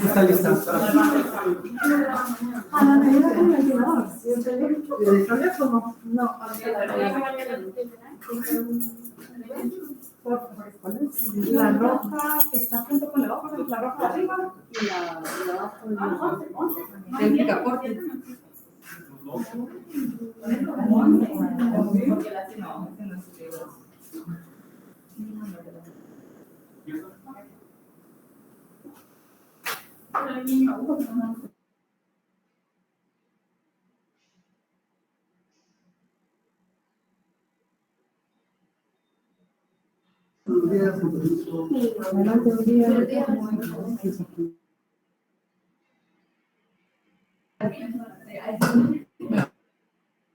Está lista. La roja que está junto con la hoja, la roja de arriba y la de abajo del picaporte.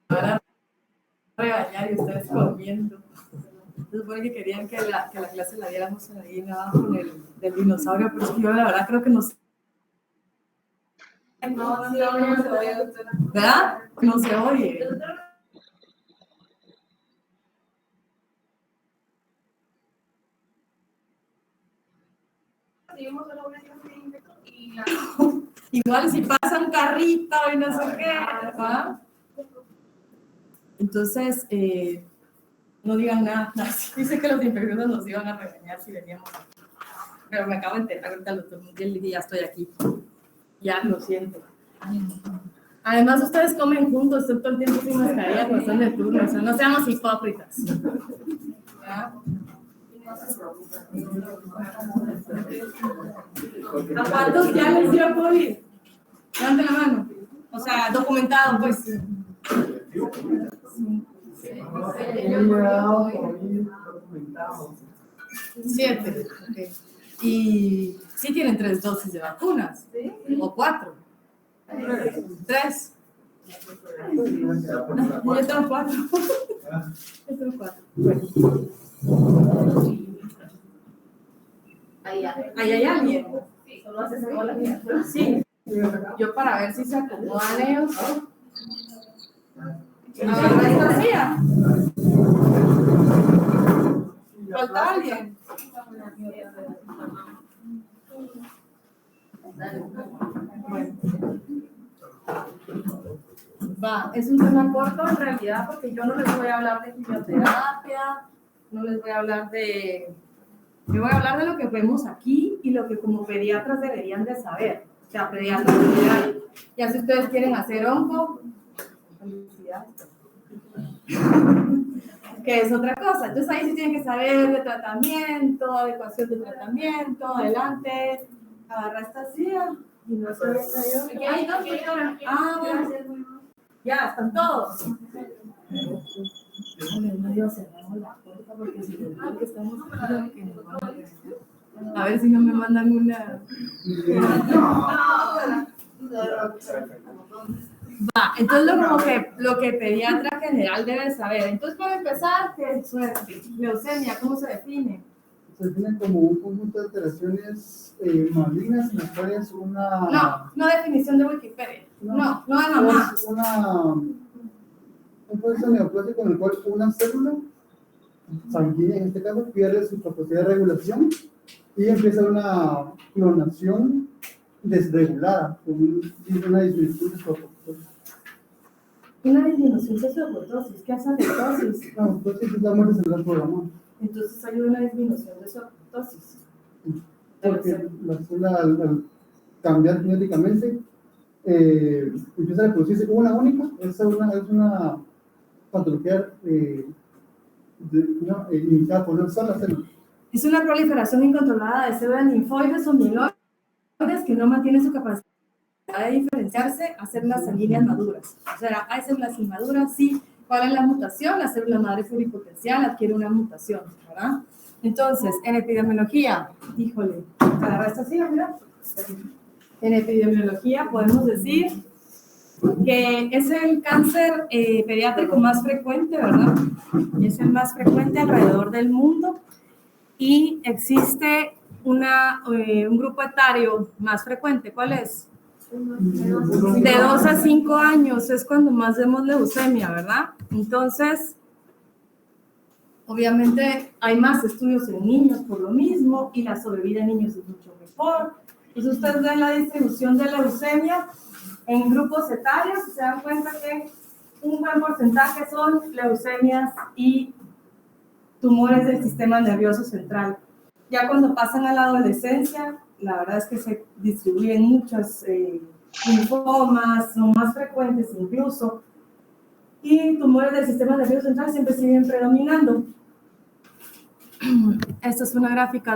Ahora regañar y ustedes comiendo. Se supone que querían que la clase la diéramos ahí abajo del dinosaurio, pero es que yo la verdad creo que no sé. No se oye. ¿Verdad? No se oye. Igual si pasa un carrito y no sé qué, ¿verdad? Entonces, no digan nada. Dice que los infecciones nos iban a regañar si veníamos aquí. Pero me acabo de enterar ahorita lo que le dije, ya estoy aquí. Ya lo siento. Además, ustedes comen juntos, todo el tiempo sin mascarilla, pues son de turno. O sea, no seamos hipócritas. ¿Ya? ¿A cuántos ya les dio COVID? Levanten la mano. O sea, documentado, pues. 7. Okay. Y sí tienen 3 dosis de vacunas. ¿Sí? O 4. 3. No, yo tengo 4. Yo tengo 4. Bueno. Ahí hay alguien. Solo haces bola. Sí. Yo para ver si se acomodan ellos. Ahora está vacía. ¿Falta alguien? Bueno. Va, es un tema corto en realidad porque yo no les voy a hablar de quimioterapia, no les voy a hablar de... Yo voy a hablar de lo que vemos aquí y lo que como pediatras deberían de saber. O sea, pediatras en general. Ya si ustedes quieren hacer onco, felicidades. Que es otra cosa. Entonces ahí sí tienen que saber de tratamiento, adecuación de tratamiento, adelante, agarra esta silla y no se venga yo. Ah, bueno. Ya, están todos. A ver si no me mandan una. Va, entonces lo que pediatra general debe saber. Entonces, para empezar, ¿qué es leucemia? ¿Cómo se define? Se define como un conjunto de alteraciones malignas en las cuales una... No definición de Wikipedia. No de mamá. Es un proceso neoplásico en el cual una célula sanguínea, en este caso, pierde su capacidad de regulación y empieza una clonación desregulada, con una disminución de su apoptosis. Una disminución de su apoptosis. ¿Qué hace apoptosis? La apoptosis es la muerte celular programada. Entonces hay una disminución de su apoptosis. Porque la célula al cambiar genéticamente empieza a reproducirse una única, es una patología iniciada por una sola célula. Es una proliferación incontrolada de células linfoides o mieloides que no mantiene su capacidad de diferenciarse a células sanguíneas maduras. O sea, hay células inmaduras, sí. ¿Cuál es la mutación? La célula madre pluripotencial adquiere una mutación, ¿verdad? Entonces, en epidemiología, híjole, agarra esta silla, mira. En epidemiología podemos decir que es el cáncer pediátrico más frecuente, ¿verdad? Es el más frecuente alrededor del mundo y existe un grupo etario más frecuente. ¿Cuál es? De 2 a 5 años es cuando más vemos leucemia, ¿verdad? Entonces, obviamente hay más estudios en niños por lo mismo y la sobrevida en niños es mucho mejor. Entonces ustedes ven la distribución de leucemia en grupos etarios y se dan cuenta que un buen porcentaje son leucemias y tumores del sistema nervioso central. Ya cuando pasan a la adolescencia, la verdad es que se distribuyen muchos linfomas, son más frecuentes incluso, y tumores del sistema nervioso central siempre siguen predominando. Esta es una gráfica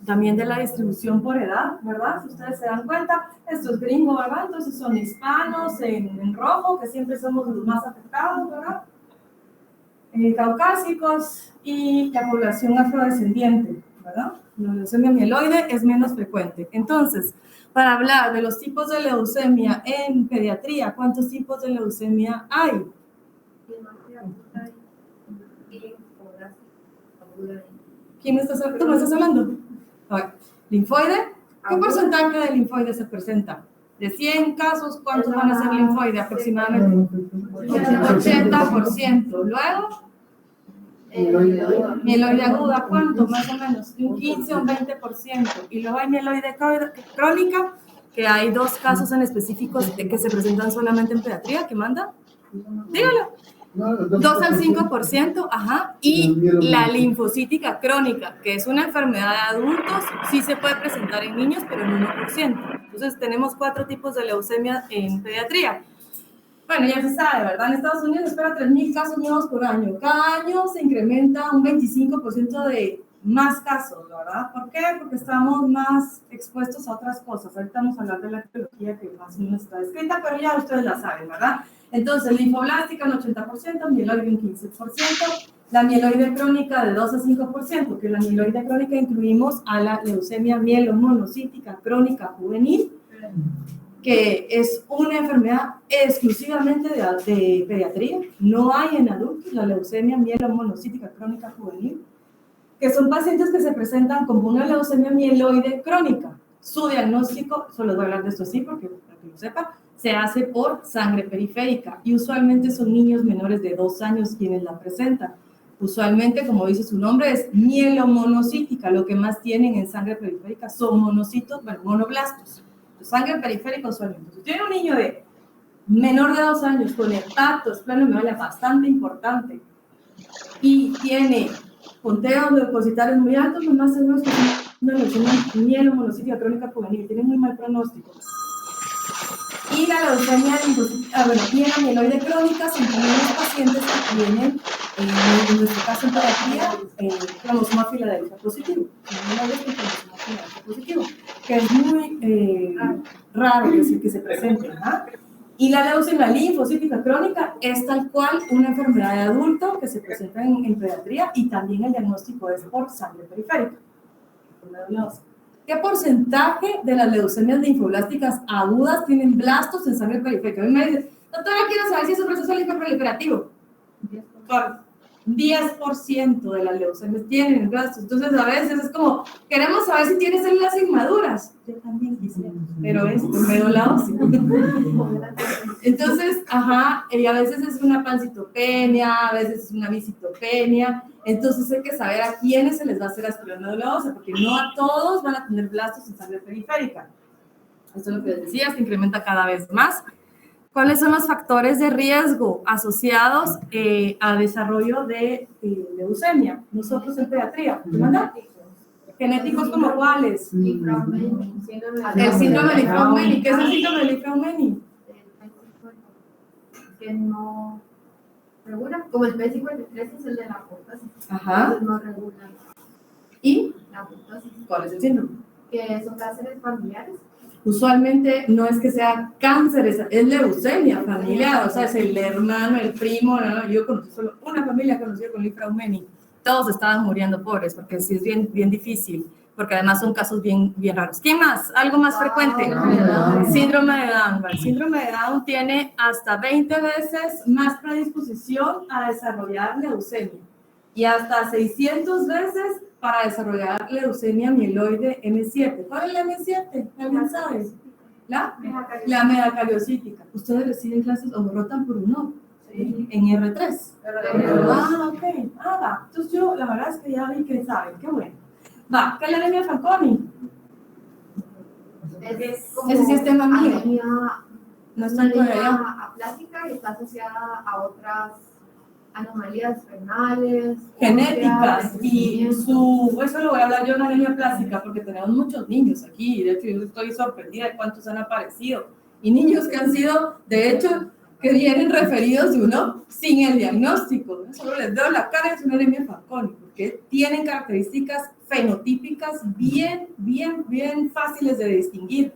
también de la distribución por edad, ¿verdad? Si ustedes se dan cuenta, esto es gringo, ¿verdad? Entonces son hispanos en rojo, que siempre somos los más afectados, ¿verdad? Caucásicos y la población afrodescendiente, ¿verdad? La leucemia mieloide es menos frecuente. Entonces, para hablar de los tipos de leucemia en pediatría, ¿cuántos tipos de leucemia hay? ¿Quién me estás hablando? ¿Tú me estás hablando? A ver, linfoide. ¿Qué porcentaje de linfoide se presenta? De 100 casos, ¿cuántos van a ser linfoide aproximadamente? 80%. Luego, mieloide aguda, ¿cuánto? Más o menos, un 15 o un 20%. Y luego hay mieloide crónica, que hay 2 casos en específicos que se presentan solamente en pediatría. ¿Qué manda? Dígalo. 2 al 5%, ajá. Y la linfocítica crónica, que es una enfermedad de adultos, sí se puede presentar en niños, pero en 1%. Entonces tenemos 4 tipos de leucemia en pediatría. Bueno, ya se sabe, ¿verdad? En Estados Unidos se espera 3.000 casos nuevos por año. Cada año se incrementa un 25% de más casos, ¿verdad? ¿Por qué? Porque estamos más expuestos a otras cosas. Ahorita vamos a hablar de la etiología que más o menos está descrita, pero ya ustedes la saben, ¿verdad? Entonces, linfoblástica un 80%, mieloide un 15%, la mieloide crónica de 2 a 5%, que la mieloide crónica incluimos a la leucemia mielomonocítica crónica juvenil, que es una enfermedad exclusivamente de pediatría, no hay en adultos la leucemia mielomonocítica crónica juvenil, que son pacientes que se presentan como una leucemia mieloide crónica. Su diagnóstico, solo voy a hablar de esto así porque para que lo sepa, se hace por sangre periférica y usualmente son niños menores de 2 años quienes la presentan. Usualmente, como dice su nombre, es mielomonocítica, lo que más tienen en sangre periférica son monocitos, bueno, monoblastos. Sangre periférica usualmente. Si tiene un niño de menor de 2 años con hepatosplenomegalia esplenomegalia bastante importante y tiene conteos leucocitarios muy altos, lo más seguro es que tiene una leucemia mielomonocítica crónica juvenil, tiene muy mal pronóstico. Y la leucemia mieloide crónica son también los pacientes que tienen, en nuestro caso en pediatría, cromosoma Filadelfia positivo. Que es muy raro que se presente, ¿verdad? Y la leucemia linfocítica crónica es tal cual una enfermedad de adulto que se presenta en pediatría y también el diagnóstico es por sangre periférica. ¿Qué porcentaje de las leucemias linfoblásticas agudas tienen blastos en sangre periférica? A mí me dicen, doctora, quiero saber si es un proceso linfoproliferativo. 10% de las leucemias tienen blastos. Entonces, a veces es como, queremos saber si tiene células inmaduras. Yo también quisiera, pero es por medio la ósea. Entonces, y a veces es una pancitopenia, a veces es una visitopenia. Entonces, hay que saber a quiénes se les va a hacer aspiromédula ósea, porque no a todos van a tener blastos en sangre periférica. Esto es lo que les decía, se incrementa cada vez más. ¿Cuáles son los factores de riesgo asociados al desarrollo de leucemia? Nosotros en pediatría, ¿verdad? ¿Genéticos como cuáles? El síndrome de Li-Fraumeni. ¿Qué es el síndrome de Li-Fraumeni? Que no regula, como el P53 es el de la apoptosis. Ajá. No regula. ¿Y? La apoptosis. ¿Cuál es el síndrome? Que son cánceres familiares. Usualmente no es que sea cáncer, es leucemia familiar, o sea, es el hermano, el primo, ¿no? Yo conocí solo una familia conocida con Li-Fraumeni, todos estaban muriendo pobres, porque sí es bien difícil, porque además son casos bien raros. ¿Quién más? ¿Algo más frecuente? Síndrome de Down. El síndrome de Down tiene hasta 20 veces más predisposición a desarrollar leucemia y hasta 600 veces para desarrollar leucemia mieloide M7. ¿Cuál es la M7? ¿Alguien sabe? la megacariocítica. Ustedes reciben clases o rotan por uno en R3. Ah, ok. Ah, va. Entonces yo, la verdad es que ya vi que saben. Qué bueno. Va, ¿qué es la anemia Fanconi? Ese sí es tema mío. No es tanto de allá. Aplástica y está asociada a otras anomalías renales, Genéticas, y eso lo voy a hablar yo en anemia plástica porque tenemos muchos niños aquí, de hecho yo estoy sorprendida de cuántos han aparecido, y niños que han sido, de hecho, que vienen referidos de uno sin el diagnóstico, solo les veo la cara, es una anemia Fanconi, porque tienen características fenotípicas bien fáciles de distinguir.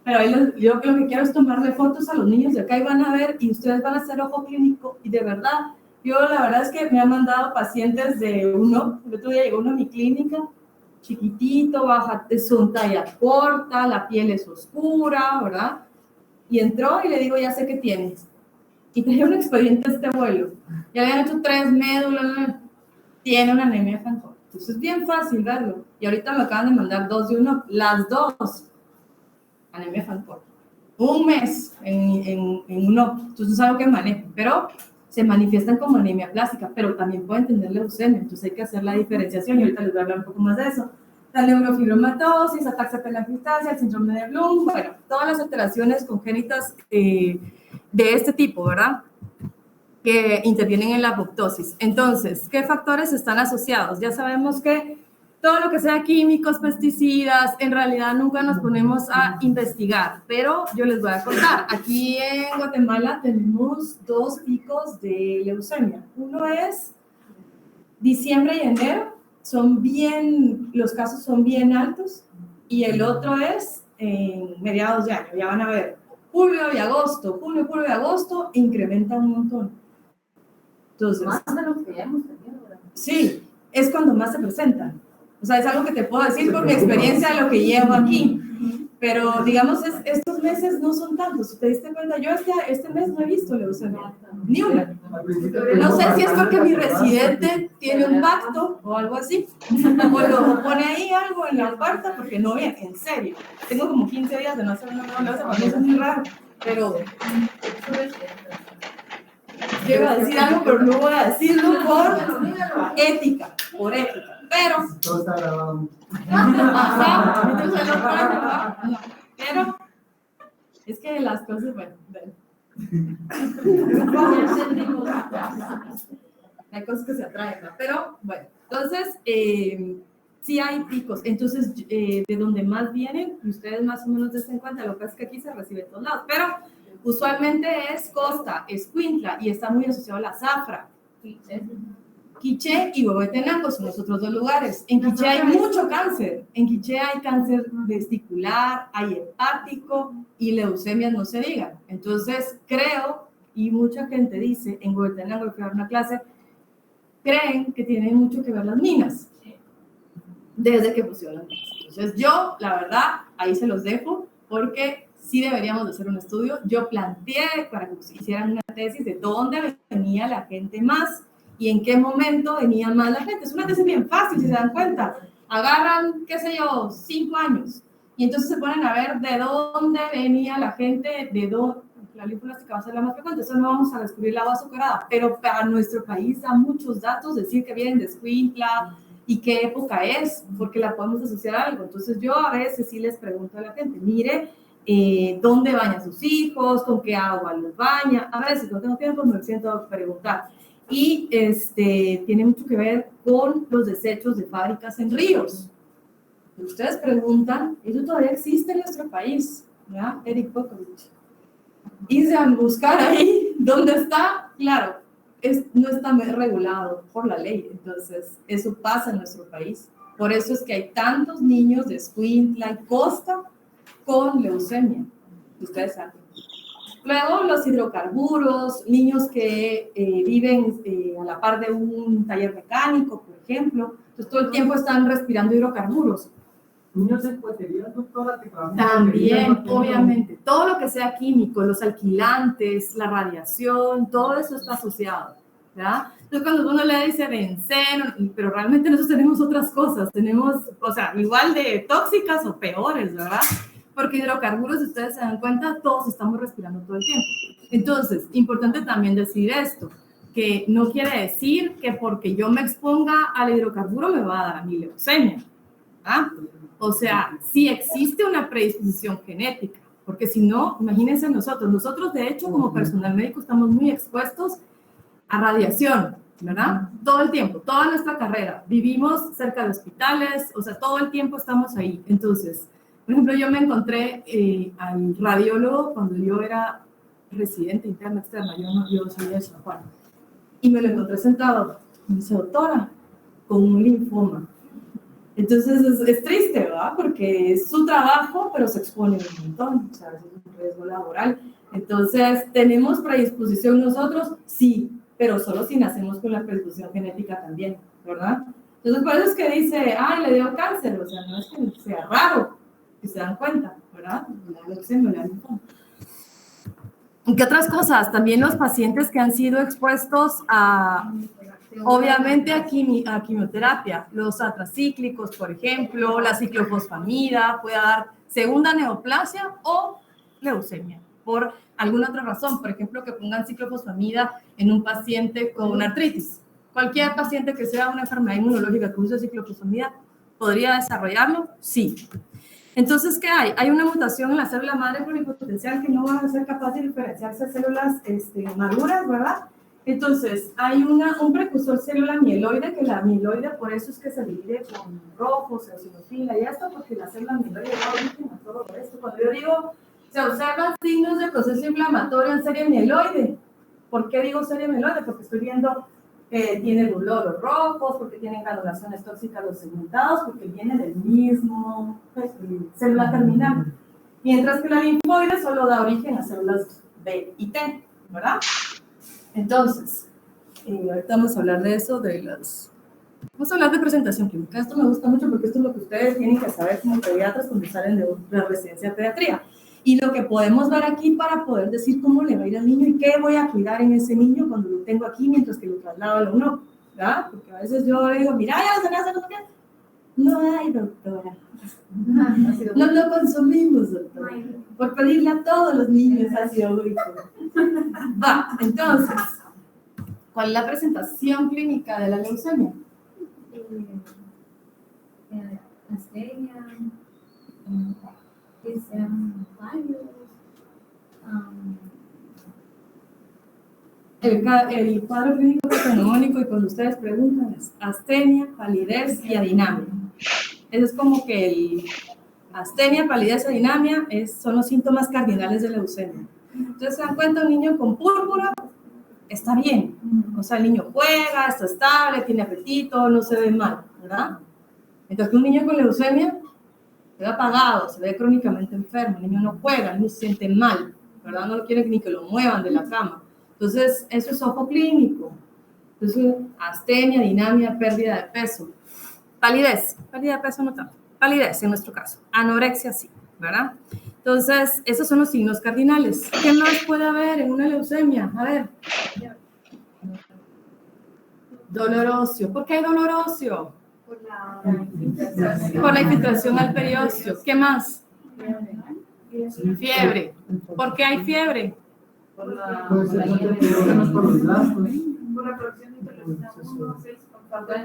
Pero ahí yo lo que quiero es tomarle fotos a los niños de acá y van a ver, y ustedes van a hacer ojo clínico, y de verdad, yo la verdad es que me han mandado pacientes de uno, el otro día llegó uno a mi clínica, chiquitito, baja, son talla corta, la piel es oscura, ¿verdad? Y entró y le digo, ya sé qué tienes. Y tenía un expediente este vuelo, ya le han hecho 3 médulas, tiene una anemia Fanconi. Entonces es bien fácil verlo. Y ahorita me acaban de mandar 2 de uno, las 2, anemia Fanconi. Un mes en uno, entonces es algo que manejo, pero se manifiestan como anemia plástica, pero también pueden tener leucemia, entonces hay que hacer la diferenciación y ahorita les voy a hablar un poco más de eso. La neurofibromatosis, ataxia telangiectasia, el síndrome de Bloom, bueno, todas las alteraciones congénitas de este tipo, ¿verdad? Que intervienen en la apoptosis. Entonces, ¿qué factores están asociados? Ya sabemos que todo lo que sea químicos, pesticidas, en realidad nunca nos ponemos a investigar, pero yo les voy a contar. Aquí en Guatemala tenemos 2 picos de leucemia. Uno es diciembre y enero, los casos son bien altos, y el otro es en mediados de año, ya van a ver, julio y agosto, incrementa un montón. Entonces, más de lo que ya hemos tenido, ¿verdad? Sí, es cuando más se presentan. O sea, es algo que te puedo decir por mi experiencia de lo que llevo aquí. Pero, digamos, estos meses no son tantos. Si te diste cuenta, yo este mes no he visto leucemia. Ni una. No sé si es porque mi residente tiene un pacto o algo así. O lo pone ahí algo en la puerta, porque no, bien, en serio. Tengo como 15 días de no hacer una nebulosa, para mí eso es muy raro. Pero yo iba a decir algo, pero no voy a decirlo por ética. Pero, Todo está grabado. pero es que las cosas, bueno, hay cosas que se atraen, ¿no? Pero bueno, entonces sí hay picos, entonces de donde más vienen, y ustedes más o menos se den cuenta, lo que pasa es que aquí se recibe en todos lados, pero usualmente es Costa, Escuintla, y está muy asociado a la zafra. Quiché y Huehuetenango son los otros 2 lugares. En Quiché hay mucho cáncer. En Quiché hay cáncer testicular, hay hepático y leucemias, no se digan. Entonces, creo, y mucha gente dice, en Huehuetenango, que dar una clase, creen que tienen mucho que ver las minas. Desde que pusieron las minas. Entonces, yo, la verdad, ahí se los dejo, porque sí deberíamos de hacer un estudio. Yo planteé para que hicieran una tesis de dónde venía la gente más y en qué momento venía más la gente. Es una tesis bien fácil, si se dan cuenta. Agarran, qué sé yo, 5 años, y entonces se ponen a ver de dónde venía la gente, la linfoblástica va a ser la más frecuente. Eso no vamos a descubrir la agua azucarada, pero para nuestro país da muchos datos decir que vienen de Escuintla y qué época es, porque la podemos asociar a algo. Entonces yo a veces sí les pregunto a la gente, mire, dónde baña sus hijos, con qué agua los baña. A veces no tengo tiempo, me siento a preguntar. Y tiene mucho que ver con los desechos de fábricas en ríos. Ustedes preguntan, eso todavía existe en nuestro país, ¿verdad? Eric Pokovich. Irse a buscar ahí dónde está, claro, no está regulado por la ley, entonces eso pasa en nuestro país. Por eso es que hay tantos niños de Escuintla y Costa con leucemia, ustedes saben. Luego los hidrocarburos, niños que viven a la par de un taller mecánico, por ejemplo, entonces todo el tiempo están respirando hidrocarburos. Niños en cuatería, doctora, que trabajan. También, obviamente, todo lo que sea químico, los alquilantes, la radiación, todo eso está asociado, ¿verdad? Entonces cuando uno le dice benceno, pero realmente nosotros tenemos otras cosas, tenemos, o sea, igual de tóxicas o peores, ¿verdad? Porque hidrocarburos, si ustedes se dan cuenta, todos estamos respirando todo el tiempo. Entonces, importante también decir esto, que no quiere decir que porque yo me exponga al hidrocarburo me va a dar a mí leucemia. ¿Ah? O sea, sí existe una predisposición genética, porque si no, imagínense nosotros de hecho como personal médico estamos muy expuestos a radiación, ¿verdad? Todo el tiempo, toda nuestra carrera, vivimos cerca de hospitales, o sea, todo el tiempo estamos ahí. Entonces, por ejemplo, yo me encontré al radiólogo cuando yo era residente interna externa, yo soy de San Juan, y me lo encontré sentado, me dice, doctora, con un linfoma. Entonces es triste, ¿verdad? Porque es su trabajo, pero se expone un montón, o sea, es un riesgo laboral. Entonces, ¿tenemos predisposición nosotros? Sí, pero solo si nacemos con la predisposición genética también, ¿verdad? Entonces, por eso es que dice, ay, le dio cáncer, o sea, no es que sea raro, que se dan cuenta, ¿verdad? La leucemia, la linfoma. ¿Qué otras cosas? También los pacientes que han sido expuestos a, obviamente, a quimioterapia, los atracíclicos, por ejemplo, la ciclofosfamida, puede dar segunda neoplasia o leucemia, por alguna otra razón, por ejemplo, que pongan ciclofosfamida en un paciente con artritis. Cualquier paciente que sea una enfermedad inmunológica que use ciclofosfamida, ¿podría desarrollarlo? Sí. Entonces, ¿qué hay? Hay una mutación en la célula madre pluripotencial que no van a ser capaces de diferenciarse de células maduras, ¿verdad? Entonces, hay un precursor célula mieloide, que la mieloide, por eso es que se divide con rojos, eosinofila y esto, porque la célula mieloide da origen a todo esto. Cuando yo digo, se observan signos de proceso inflamatorio en serie mieloide. ¿Por qué digo serie mieloide? Porque estoy viendo que tiene glóbulos rojos, porque tienen granulaciones tóxicas los segmentados, porque viene del mismo célula terminal. Mientras que la linfoide solo da origen a células B y T, ¿verdad? Entonces, ahorita vamos a hablar de eso, vamos a hablar de presentación clínica. Esto me gusta mucho porque esto es lo que ustedes tienen que saber como pediatras cuando salen de la residencia de pediatría. Y lo que podemos ver aquí para poder decir cómo le va a ir al niño y qué voy a cuidar en ese niño cuando lo tengo aquí mientras que lo traslado a la UNO, ¿verdad? Porque a veces yo digo, mira, ya lo sacaste, ¿no? No hay, doctora. No lo consumimos, doctora. Por pedirle a todos los niños ácido úrico. Va, entonces, ¿cuál es la presentación clínica de la leucemia? Astenia, el cuadro clínico patognomónico, y cuando ustedes preguntan, es astenia, palidez y adinamia. Eso es como que astenia, palidez y adinamia son los síntomas cardinales de leucemia. Entonces se dan cuenta, un niño con púrpura está bien, o sea, el niño juega, está estable, tiene apetito, no se ve mal, ¿verdad? Entonces un niño con leucemia se ve apagado, se ve crónicamente enfermo, el niño no juega, el niño se siente mal, ¿verdad? No quiere ni que lo muevan de la cama. Entonces, eso es ojo clínico. Entonces, astenia, dinamia, pérdida de peso. Palidez, pérdida de peso no tanto. Palidez en nuestro caso. Anorexia sí, ¿verdad? Entonces, esos son los signos cardinales. ¿Qué más puede haber en una leucemia? A ver. Dolor óseo. ¿Por qué hay dolor óseo? Por la infiltración al periósteo. ¿Qué más? Fiebre. ¿Por qué hay fiebre?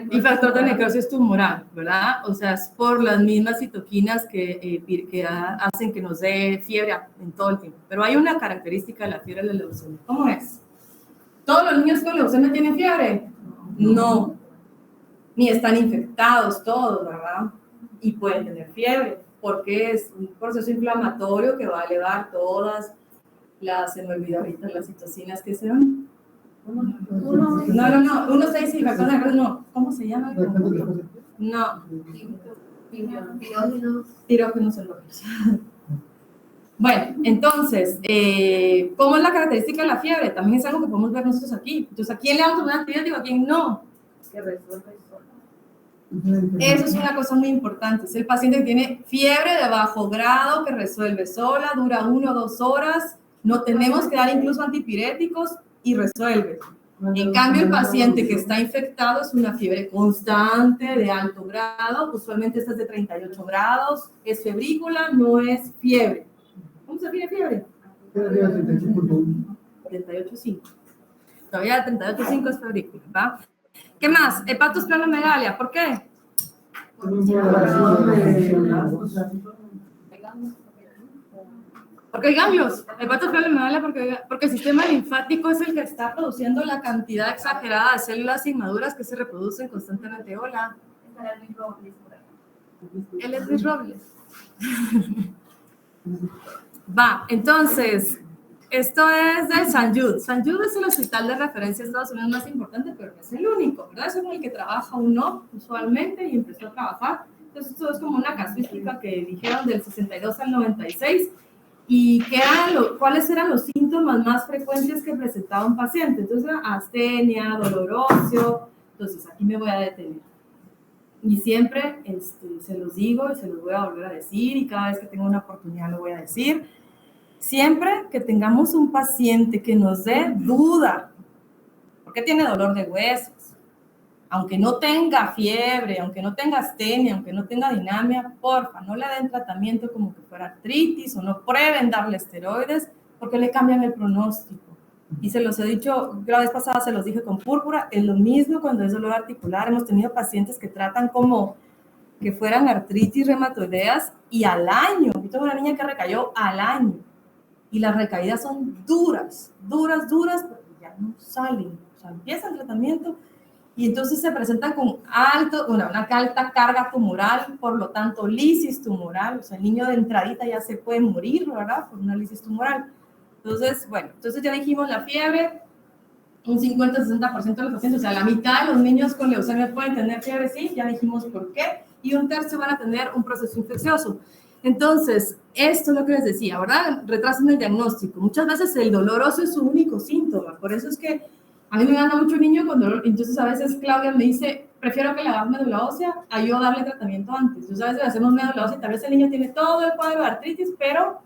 Y factor de necrosis tumoral, ¿verdad? O sea, es por las mismas citoquinas que hacen que nos dé fiebre en todo el tiempo. Pero hay una característica de la fiebre de la leucemia. ¿Cómo es? ¿Todos los niños con leucemia tienen fiebre? No. Ni están infectados todos, ¿verdad? Y pueden tener fiebre, porque es un proceso inflamatorio que va a elevar todas se me olvidó ahorita las citocinas que se dan. No, 1,6 y factor de necrosis, no. ¿Cómo se llama? No. Tirógenos endógenos. Bueno, entonces, ¿cómo es la característica de la fiebre? También es algo que podemos ver nosotros aquí. Entonces, ¿a quién le damos un antibiótico? ¿A quién no? que resuelve sola. Eso es una cosa muy importante. Es el paciente que tiene fiebre de bajo grado, que resuelve sola, dura 1 o 2 horas. No tenemos que dar incluso antipiréticos y resuelve. En cambio, el paciente que está infectado es una fiebre constante de alto grado, usualmente esta es de 38 grados, es febrícula, no es fiebre. ¿Cómo se define fiebre? 38.1. 38.5. Todavía 38.5 es febrícula, ¿va? ¿Qué más? Hepatosplenomegalia, ¿por qué? Porque hay ganglios. Hepatosplenomegalia porque el sistema linfático es el que está produciendo la cantidad exagerada de células inmaduras que se reproducen constantemente. Hola. Él es Luis Robles. Va, entonces, esto es del St. Jude. St. Jude es el hospital de referencia de Estados Unidos más importante, pero no es el único, ¿verdad? Es en el que trabaja uno usualmente y empezó a trabajar. Entonces, esto es como una casuística que dijeron del 62 al 96. ¿Y cuáles eran los síntomas más frecuentes que presentaba un paciente? Entonces, astenia, dolor óseo. Entonces, aquí me voy a detener. Y siempre se los digo y se los voy a volver a decir, y cada vez que tengo una oportunidad lo voy a decir. Siempre que tengamos un paciente que nos dé duda, porque tiene dolor de huesos, aunque no tenga fiebre, aunque no tenga astenia, aunque no tenga dinamia, porfa, no le den tratamiento como que fuera artritis o no prueben darle esteroides porque le cambian el pronóstico. Y se los he dicho, la vez pasada se los dije con púrpura, es lo mismo cuando es dolor articular. Hemos tenido pacientes que tratan como que fueran artritis reumatoideas y al año, yo tengo una niña que recayó al año y las recaídas son duras, porque ya no salen, o sea, empieza el tratamiento y entonces se presentan con una alta carga tumoral, por lo tanto lisis tumoral, o sea, el niño de entradita ya se puede morir, ¿verdad? Por una lisis tumoral. Entonces, bueno, entonces ya dijimos la fiebre, un 50-60% de los pacientes, o sea, la mitad de los niños con leucemia pueden tener fiebre, sí, ya dijimos por qué, y un tercio van a tener un proceso infeccioso. Entonces, esto es lo que les decía, ¿verdad? Retraso en el diagnóstico. Muchas veces el dolor óseo es su único síntoma, por eso es que a mí me gana mucho niño con dolor, entonces a veces Claudia me dice, prefiero que le hagas médula ósea a yo darle tratamiento antes. Entonces a veces le hacemos médula ósea y tal vez el niño tiene todo el cuadro de artritis, pero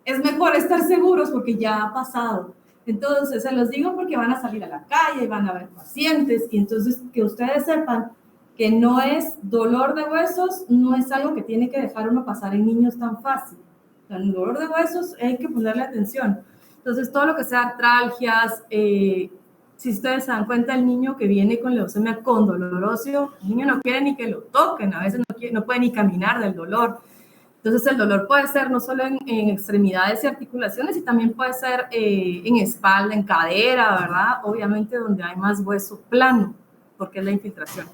es mejor estar seguros porque ya ha pasado. Entonces, se los digo porque van a salir a la calle y van a ver pacientes, y entonces que ustedes sepan que no es dolor de huesos, no es algo que tiene que dejar uno pasar en niños tan fácil. O sea, el dolor de huesos hay que ponerle atención. Entonces, todo lo que sea artralgias, si ustedes se dan cuenta, el niño que viene con leucemia con dolor óseo, el niño no quiere ni que lo toquen, a veces no puede ni caminar del dolor. Entonces, el dolor puede ser no solo en extremidades y articulaciones, y también puede ser en espalda, en cadera, ¿verdad? Obviamente donde hay más hueso plano, porque es la infiltración.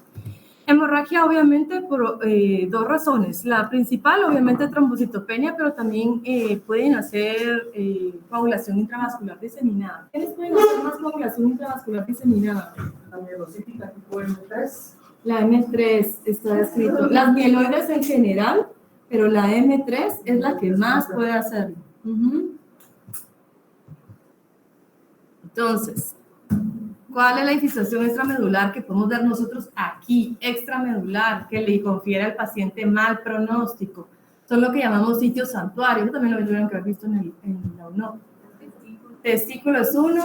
Hemorragia, obviamente, por dos razones. La principal, obviamente, trombocitopenia, pero también pueden hacer coagulación intravascular diseminada. ¿Quiénes pueden hacer más coagulación intravascular diseminada? La mielocítica tipo M3. La M3 está escrito. Las mieloides en general, pero la M3 es la que más puede hacerlo. Entonces, ¿cuál es la infiltración extramedular que podemos ver nosotros aquí? Extramedular, que le confiere al paciente mal pronóstico. Son lo que llamamos sitios santuarios. Eso también lo tuvieron que haber visto en la UNO. Testículo es uno,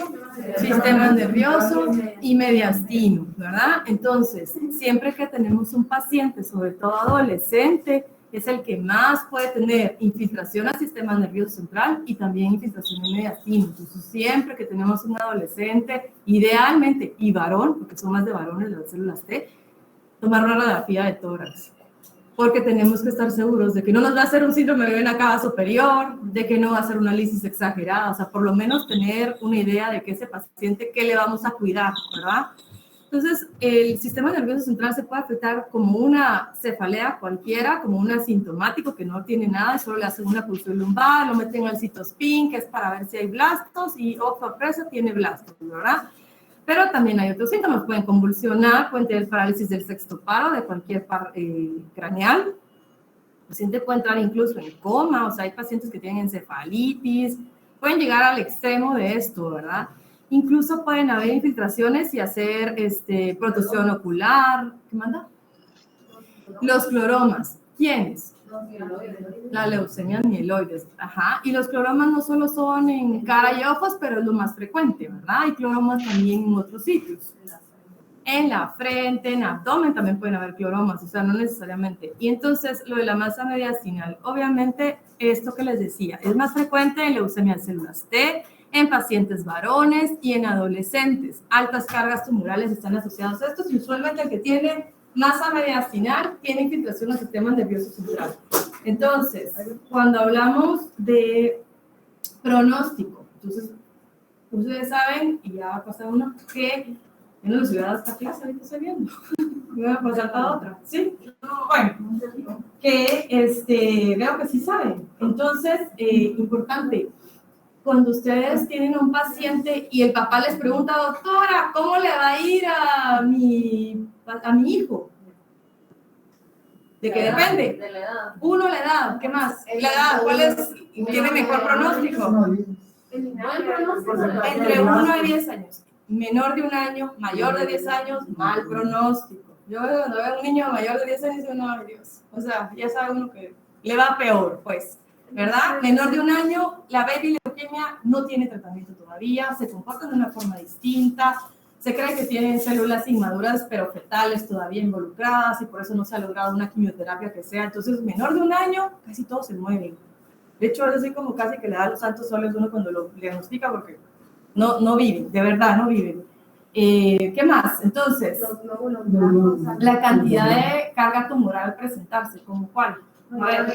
sistema nervioso y mediastino, ¿verdad? Entonces, siempre que tenemos un paciente, sobre todo adolescente, es el que más puede tener infiltración al sistema nervioso central y también infiltración en mediastino. Entonces, siempre que tenemos un adolescente, idealmente, y varón, porque son más de varones las células T, tomar una radiografía de tórax, porque tenemos que estar seguros de que no nos va a hacer un síndrome de vena cava superior, de que no va a ser una lisis exagerada, o sea, por lo menos tener una idea de que ese paciente, ¿qué le vamos a cuidar, verdad? Entonces, el sistema nervioso central se puede afectar como una cefalea cualquiera, como un asintomático que no tiene nada, solo le hacen una punción lumbar, lo meten al citospin, que es para ver si hay blastos, y oh, sorpresa, tiene blastos, ¿verdad? Pero también hay otros síntomas, pueden convulsionar, pueden tener parálisis del sexto paro, de cualquier par craneal. El paciente puede entrar incluso en coma, o sea, hay pacientes que tienen encefalitis, pueden llegar al extremo de esto, ¿verdad? Incluso pueden haber infiltraciones y hacer protrusión ocular. ¿Qué manda? Los cloromas. ¿Quiénes? La leucemia mieloides, ajá. Y los cloromas no solo son en cara y ojos, pero es lo más frecuente, ¿verdad? Hay cloromas también en otros sitios. En la frente, en abdomen también pueden haber cloromas, o sea, no necesariamente. Y entonces, lo de la masa mediastinal, obviamente, esto que les decía, es más frecuente en leucemia de células T, en pacientes varones y en adolescentes. Altas cargas tumorales están asociadas a estos y usualmente el que tiene masa mediastinal tiene infiltración al sistema nervioso central. Entonces, cuando hablamos de pronóstico, entonces, ustedes saben, y ya va a pasar uno, que en los ciudadanos esta clase, ahorita estoy viendo. Me voy a pasar para otra, ¿sí? Bueno, que veo que sí saben. Entonces, importante, cuando ustedes tienen un paciente y el papá les pregunta, doctora, ¿cómo le va a ir a mi hijo? ¿De qué depende? De la edad. Uno, la edad, ¿qué más? La edad, ¿cuál es? ¿Tiene mejor pronóstico? Buen pronóstico. Entre 1 y 10 años. Menor de 1 año, mayor de 10 años, mal pronóstico. Yo cuando veo a un niño mayor de 10 años, digo, no, ay Dios. O sea, ya sabe uno que le va peor, pues. ¿Verdad? Menor de 1 año, la baby leucemia no tiene tratamiento todavía, se comporta de una forma distinta, se cree que tienen células inmaduras, pero fetales todavía involucradas, y por eso no se ha logrado una quimioterapia que sea. Entonces, menor de 1 año, casi todos se mueren. De hecho, es así como casi que le da los santos soles uno cuando lo diagnostica, porque no viven, de verdad, no viven. ¿Qué más? Entonces, la cantidad de carga tumoral al presentarse, ¿como cuál? A ver,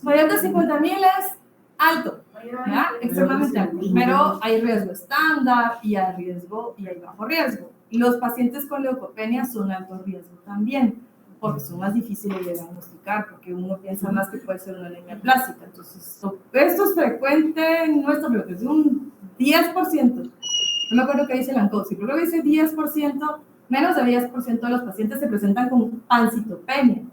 mayor de 50,000 es alto, ¿ya? Extremadamente alto, pero hay riesgo estándar y hay bajo riesgo. Y los pacientes con leucopenia son alto riesgo también, porque son más difíciles de diagnosticar, porque uno piensa más que puede ser una anemia plástica. Entonces, esto es frecuente en nuestro bloque, es un 10%. No me acuerdo qué dice la ANCOSI, pero creo que dice 10%, menos de 10% de los pacientes se presentan con pancitopenia.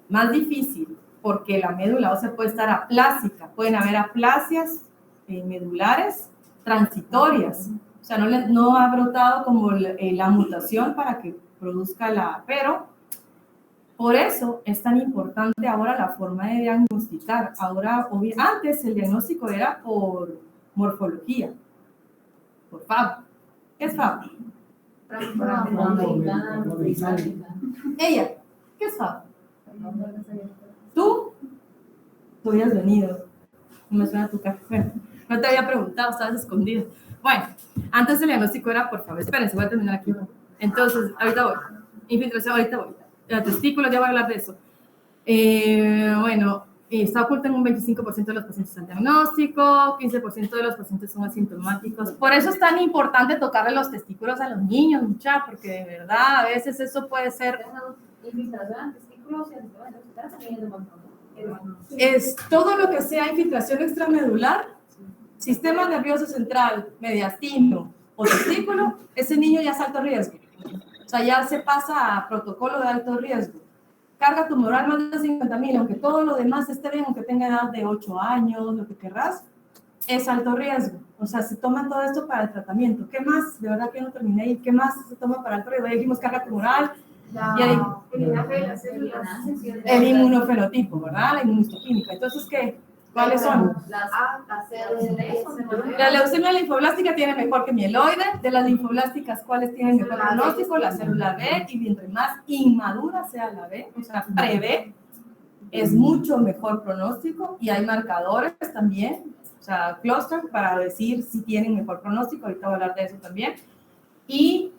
Más difícil, porque la médula ósea puede estar aplásica, pueden haber aplasias medulares transitorias, o sea, no ha brotado como la mutación para que produzca pero por eso es tan importante ahora la forma de diagnosticar. Ahora, antes el diagnóstico era por morfología, por FAB. ¿Qué es FAB? Ella, ¿qué es FAB? ¿Tú habías venido. No me suena tu cara. Bueno, no te había preguntado, estabas escondido. Bueno, antes el diagnóstico era, por favor, espérense, voy a terminar aquí. Entonces, ahorita voy. Infiltración, ahorita voy. Testículos, ya voy a hablar de eso. Bueno, está oculta en un 25% de los pacientes al diagnóstico, 15% de los pacientes son asintomáticos. Por eso es tan importante tocarle los testículos a los niños, muchachos, porque de verdad, a veces eso puede ser... Es todo lo que sea infiltración extramedular, sistema nervioso central, mediastino o testículo, ese niño ya es alto riesgo. O sea, ya se pasa a protocolo de alto riesgo. Carga tumoral más de 50,000, aunque todo lo demás esté bien, aunque tenga edad de 8 años, lo que querrás, es alto riesgo. O sea, se toma todo esto para el tratamiento. ¿Qué más? De verdad que no terminé. ¿Y qué más se toma para alto riesgo? Ya dijimos carga tumoral. El inmunofenotipo, ¿verdad? La inmunohistoquímica. Entonces, ¿qué? ¿Cuáles son? La leucemia linfoblástica tiene mejor que mieloide. De las linfoblásticas, ¿cuáles tienen mejor pronóstico? La célula B, y mientras más inmadura sea la B, o sea, pre-B, es mucho mejor pronóstico, y hay marcadores también, o sea, cluster, para decir si tienen mejor pronóstico. Ahorita voy a hablar de eso también. Y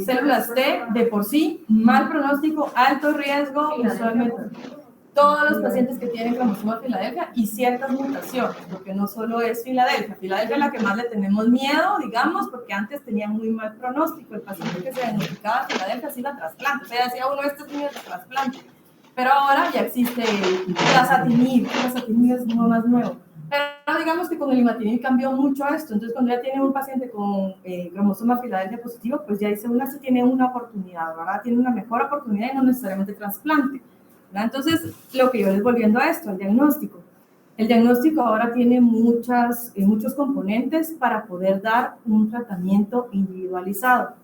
células T, de por sí, mal pronóstico, alto riesgo, usualmente. Todos los pacientes que tienen cromosoma Filadelfia y ciertas mutaciones, porque no solo es Filadelfia. Filadelfia es la que más le tenemos miedo, digamos, porque antes tenía muy mal pronóstico. El paciente que se diagnosticaba Filadelfia se iba a trasplante. O sea, decía uno, estos niños de trasplante. Pero ahora ya existe Dasatinib. Dasatinib es uno más nuevo. Pero digamos que con el imatinib cambió mucho esto. Entonces, cuando ya tiene un paciente con cromosoma Filadelfia positivo, pues ya dice se tiene una oportunidad, ¿verdad? Tiene una mejor oportunidad y no necesariamente trasplante, ¿verdad? Entonces, lo que yo les volviendo a esto, al diagnóstico. El diagnóstico ahora tiene muchos componentes para poder dar un tratamiento individualizado.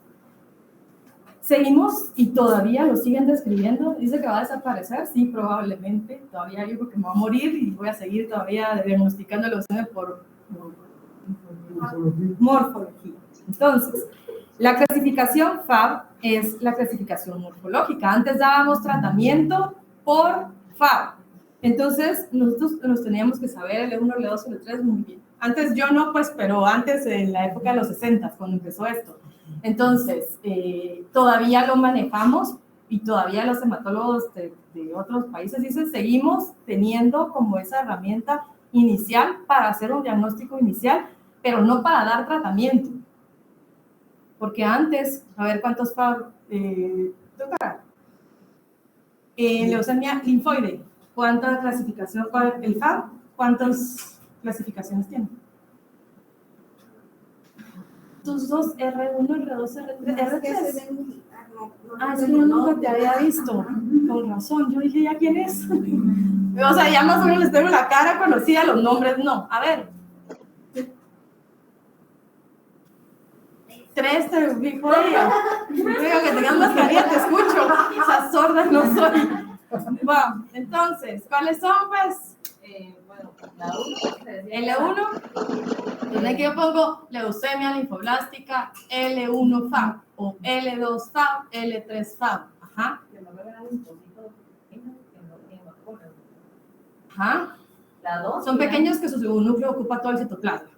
Seguimos y todavía lo siguen describiendo. Dice que va a desaparecer, sí, probablemente. Todavía yo creo que me va a morir y voy a seguir todavía diagnosticando leucemia por morfología. Entonces, la clasificación FAB es la clasificación morfológica. Antes dábamos tratamiento por FAB. Entonces, nosotros nos teníamos que saber L1, L2, L3 muy bien. Antes yo no, pues, pero antes en la época de los 60, cuando empezó esto. Entonces, todavía lo manejamos y todavía los hematólogos de otros países dicen, seguimos teniendo como esa herramienta inicial para hacer un diagnóstico inicial, pero no para dar tratamiento. Porque antes, a ver cuántos FAB, leucemia linfoide, ¿cuánta clasificación, el FAB, cuántas clasificaciones tiene? Tus dos, R1, R2, R3. Ah, es que yo nunca te había visto. Con razón, yo dije, ¿ya quién es? O sea, ya más o menos les tengo la cara conocida, los nombres no. A ver. 3 te dijo ella. Digo que tengas mascarilla, te escucho. O sea, sorda no soy. Bueno, entonces, ¿cuáles son, pues? Bueno, la 1. L1, donde que yo pongo leucemia linfoblástica, L1 FAB, o L2 FAB, L3 FAB. Ajá. Ajá. La 2. Son pequeños que su núcleo ocupa todo el citoplasma.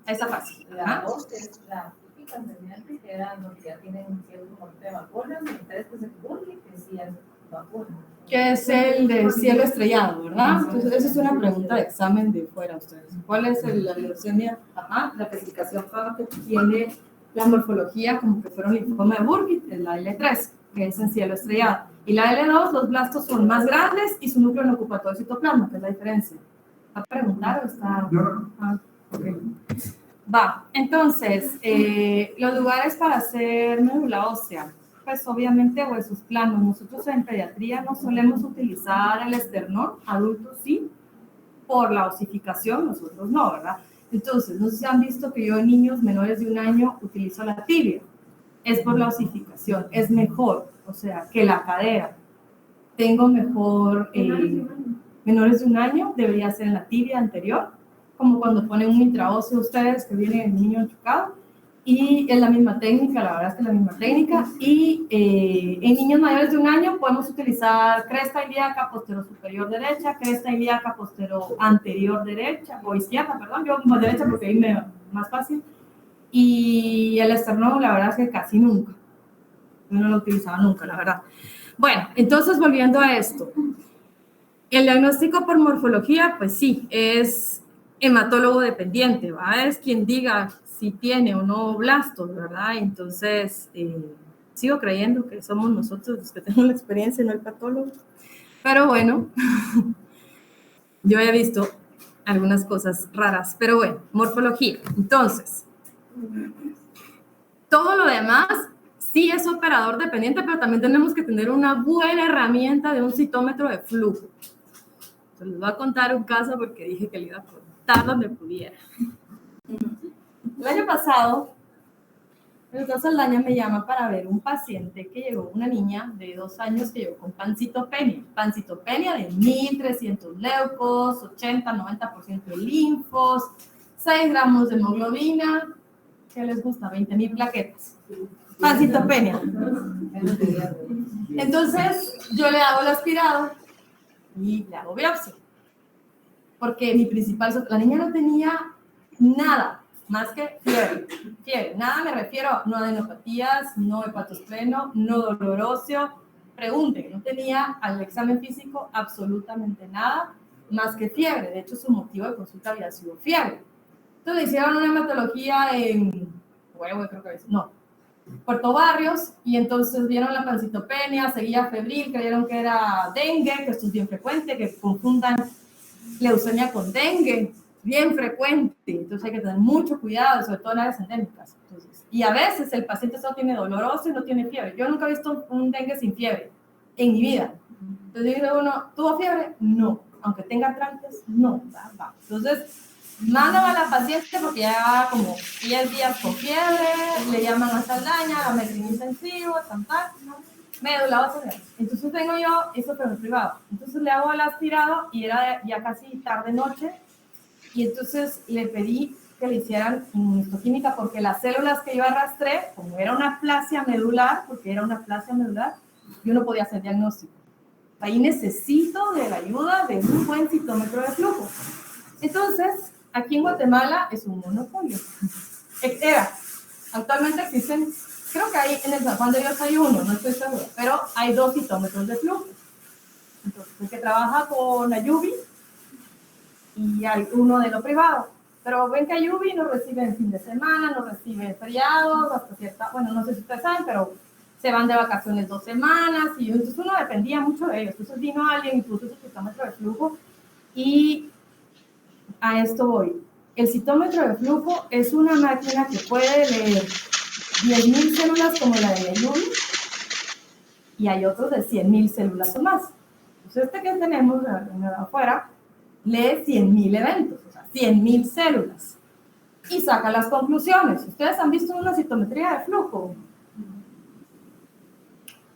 Esa fácil. La 2 es la típica anteriormente, que eran los que ya tienen cierto porte de vacunas, y el 3 que es el Burki, que sí es vacuna. Que es el de cielo estrellado, ¿verdad? Entonces, esa es una pregunta de examen de fuera ustedes. ¿Cuál es la leucemia? Ajá, la clasificación FAB que tiene la morfología como que fuera un linfoma de Burkitt, es la L3, que es en cielo estrellado. Y la L2, los blastos son más grandes y su núcleo no ocupa todo el citoplasma, que es la diferencia. ¿Va a preguntar o está...? No. Ah, okay. Va, entonces, los lugares para hacer médula ósea, pues obviamente huesos planos. Nosotros en pediatría no solemos utilizar el esternón, adultos sí, por la osificación, nosotros no, ¿verdad? Entonces, no sé si han visto que yo en niños menores de 1 año utilizo la tibia. Es por la osificación, es mejor, o sea, que la cadera. Tengo mejor, menores de 1 año, debería ser en la tibia anterior, como cuando ponen un intraóseo ustedes que viene el niño chocado, y es la misma técnica, la verdad es que es la misma técnica, y en niños mayores de 1 año podemos utilizar cresta ilíaca postero superior derecha, cresta ilíaca postero anterior derecha, o izquierda, perdón, yo más derecha porque ahí me más fácil, y el esternón la verdad es que casi nunca, yo no lo utilizaba nunca, la verdad. Bueno, entonces volviendo a esto, el diagnóstico por morfología, pues sí, es hematólogo dependiente, ¿va? Es quien diga si tiene o no blastos, ¿verdad? Entonces, sigo creyendo que somos nosotros los que tenemos la experiencia, no el patólogo. Pero bueno, yo he visto algunas cosas raras, pero bueno, morfología. Entonces, todo lo demás sí es operador dependiente, pero también tenemos que tener una buena herramienta de un citómetro de flujo. Se les voy a contar un caso porque dije que le iba a contar donde pudiera. El año pasado, el doctor Saldaña me llama para ver un paciente que llegó, una niña de 2 años que llegó con pancitopenia de 1.300 leucos, 80-90% de linfos, 6 gramos de hemoglobina, ¿qué les gusta? 20.000 plaquetas. Pancitopenia. Entonces, yo le hago el aspirado y le hago biopsia. Porque mi principal, la niña no tenía nada más que fiebre. Nada me refiero a no adenopatías, no hepatospleno, no dolor óseo. Pregunten, no tenía al examen físico absolutamente nada más que fiebre. De hecho, su motivo de consulta había sido fiebre. Entonces, hicieron una hematología en creo que es, no, Puerto Barrios, y entonces vieron la pancitopenia, seguía febril, creyeron que era dengue, que esto es bien frecuente, que confundan leucemia con dengue, bien frecuente, entonces hay que tener mucho cuidado, sobre todo en áreas endémicas. Entonces, y a veces el paciente solo tiene dolor óseo y no tiene fiebre. Yo nunca he visto un dengue sin fiebre en mi vida. Entonces dice uno, ¿tuvo fiebre? No. Aunque tenga trámites, no. Entonces, Mandan a la paciente porque ya llevaba como 10 días con fiebre, le llaman a Saldaña, la medicina intensiva, médula ósea. Entonces vengo yo, eso pero en privado. Entonces le hago el aspirado y era ya casi tarde noche. Y entonces le pedí que le hicieran inmunohistoquímica porque las células que yo arrastré, como era una aplasia medular, yo no podía hacer diagnóstico. Ahí necesito de la ayuda de un buen citómetro de flujo. Entonces, aquí en Guatemala es un monopolio. Actualmente existen, creo que hay en el San Juan de Dios hay uno, no estoy segura, pero hay 2 citómetros de flujo. Entonces, el que trabaja con Ayubi y hay uno de lo privado. Pero ven que Ayubi no recibe en fin de semana, no recibe feriados, hasta cierta, bueno, no sé si ustedes saben, pero se van de vacaciones 2 semanas y entonces uno dependía mucho de ellos. Entonces vino alguien y puso su citómetro de flujo y a esto voy. El citómetro de flujo es una máquina que puede leer 10.000 células como la de Ayubi y hay otros de 100.000 células o más. Entonces este que tenemos afuera lee 100.000 eventos, o sea, 100.000 células y saca las conclusiones. ¿Ustedes han visto una citometría de flujo?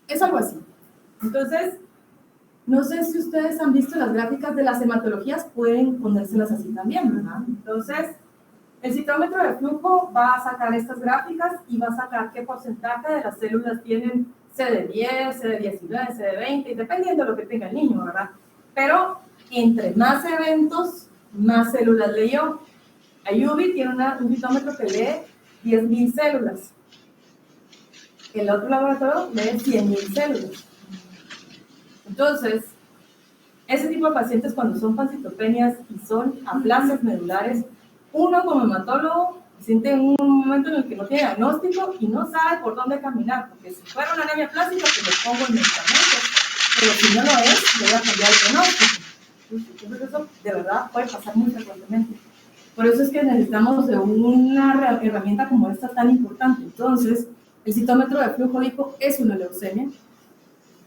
Es algo así. Entonces, no sé si ustedes han visto las gráficas de las hematologías, pueden ponérselas así también, ¿verdad? Entonces, el citómetro de flujo va a sacar estas gráficas y va a sacar qué porcentaje de las células tienen CD10, CD19, CD20, dependiendo de lo que tenga el niño, ¿verdad? Pero entre más eventos, más células leyó. Ayubi tiene un citómetro que lee 10.000 células. El otro laboratorio lee 100.000 células. Entonces, ese tipo de pacientes cuando son pancitopenias y son aplasias medulares, uno como hematólogo siente un momento en el que no tiene diagnóstico y no sabe por dónde caminar, porque si fuera una anemia plástica, pues le pongo el medicamento, pero si no lo es, le voy a cambiar el pronóstico. Entonces eso de verdad puede pasar muy frecuentemente. Por eso es que necesitamos de una herramienta como esta tan importante. Entonces, el citómetro de flujo dijo, es una leucemia.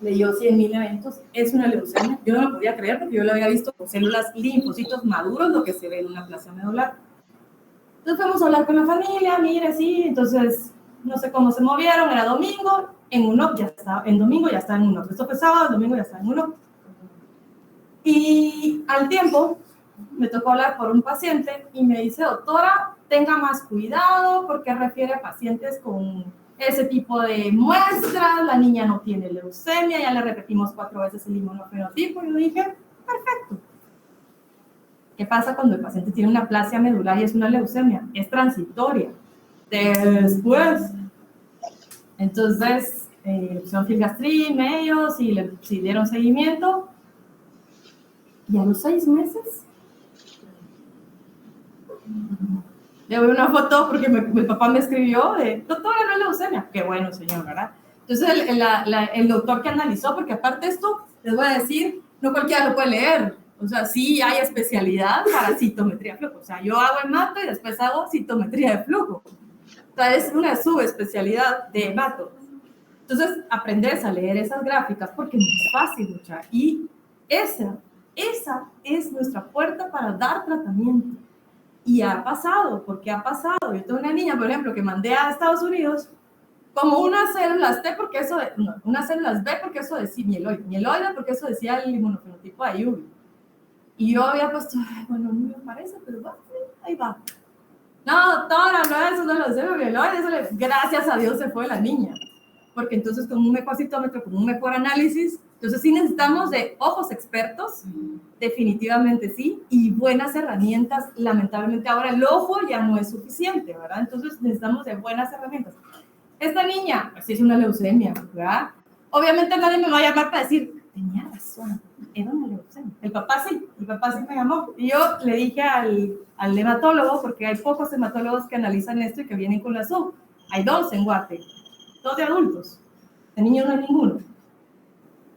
Leyó 100.000 eventos, es una leucemia. Yo no lo podía creer porque yo lo había visto con células linfocitos maduros, lo que se ve en una aplasia medular. Entonces fuimos a hablar con la familia, mire, sí, entonces no sé cómo se movieron, era domingo, en domingo ya estaba en UNOP. Esto fue sábado, el domingo ya estaba en UNOP. Y al tiempo me tocó hablar por un paciente y me dice, doctora, tenga más cuidado porque refiere a pacientes con ese tipo de muestras, la niña no tiene leucemia, ya le repetimos 4 veces el inmunofenotipo y yo dije, perfecto. ¿Qué pasa cuando el paciente tiene una aplasia medular y es una leucemia? Es transitoria. Después, entonces, son filgastrin, medios y le dieron seguimiento. Y a los 6 meses, le doy una foto porque mi papá me escribió de, doctora, no es leucemia. Qué bueno, señor, ¿verdad? Entonces, el doctor que analizó, porque aparte esto, les voy a decir, no cualquiera lo puede leer. O sea, sí hay especialidad para citometría de flujo. O sea, yo hago hemato y después hago citometría de flujo. O sea, es una subespecialidad de hemato. Entonces, aprendes a leer esas gráficas porque no es fácil, muchacha. Y esa es nuestra puerta para dar tratamiento. Y ha pasado, porque ha pasado. Yo tengo una niña, por ejemplo, que mandé a Estados Unidos como unas células T, porque eso, no, unas células B, porque eso decía mieloide, porque eso decía el inmunofenotipo de Ayubi. Y yo había puesto, bueno, no me parece, pero va, ahí va. No, doctora, no, eso no lo sé, mieloide, gracias a Dios se fue la niña. Porque entonces con un mejor citómetro, con un mejor análisis, entonces sí necesitamos de ojos expertos, definitivamente sí, y buenas herramientas. Lamentablemente ahora el ojo ya no es suficiente, ¿verdad? Entonces necesitamos de buenas herramientas. Esta niña, pues sí es una leucemia, ¿verdad? Obviamente nadie me va a llamar para decir, tenía razón, era una leucemia. El papá sí me llamó. Y yo le dije al hematólogo, porque hay pocos hematólogos que analizan esto y que vienen con la SUB. Hay 2 en Guate, 2 de adultos. De niños no hay ninguno.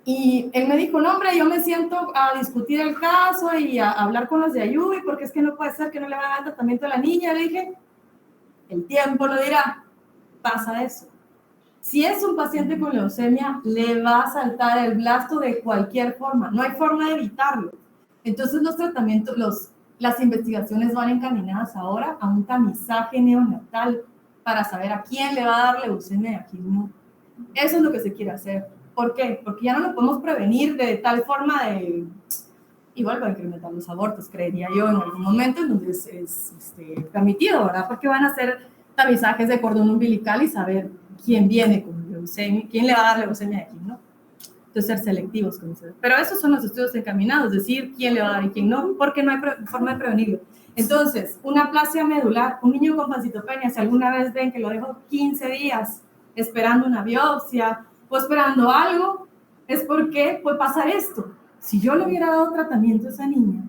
Y él me dijo, no, hombre, yo me siento a discutir el caso y a hablar con los de Ayubi, porque es que no puede ser que no le van a dar tratamiento a la niña. Le dije, el tiempo lo dirá, pasa eso. Si es un paciente con leucemia, le va a saltar el blasto de cualquier forma, no hay forma de evitarlo. Entonces los tratamientos, las investigaciones van encaminadas ahora a un tamizaje neonatal para saber a quién le va a dar leucemia y a quién no. Eso es lo que se quiere hacer. ¿Por qué? Porque ya no lo podemos prevenir de tal forma de... Igual va a incrementar los abortos, creería yo, en algún momento en donde es permitido, ¿verdad? Porque van a hacer tamizajes de cordón umbilical y saber quién viene con leucemia, quién le va a dar leucemia y a quién no. Entonces, ser selectivos con eso. Pero esos son los estudios encaminados, decir quién le va a dar y quién no, porque no hay forma de prevenirlo. Entonces, una aplasia medular, un niño con pancitopenia, si alguna vez ven que lo dejo 15 días esperando una biopsia o esperando algo, es porque puede pasar esto. Si yo le hubiera dado tratamiento a esa niña,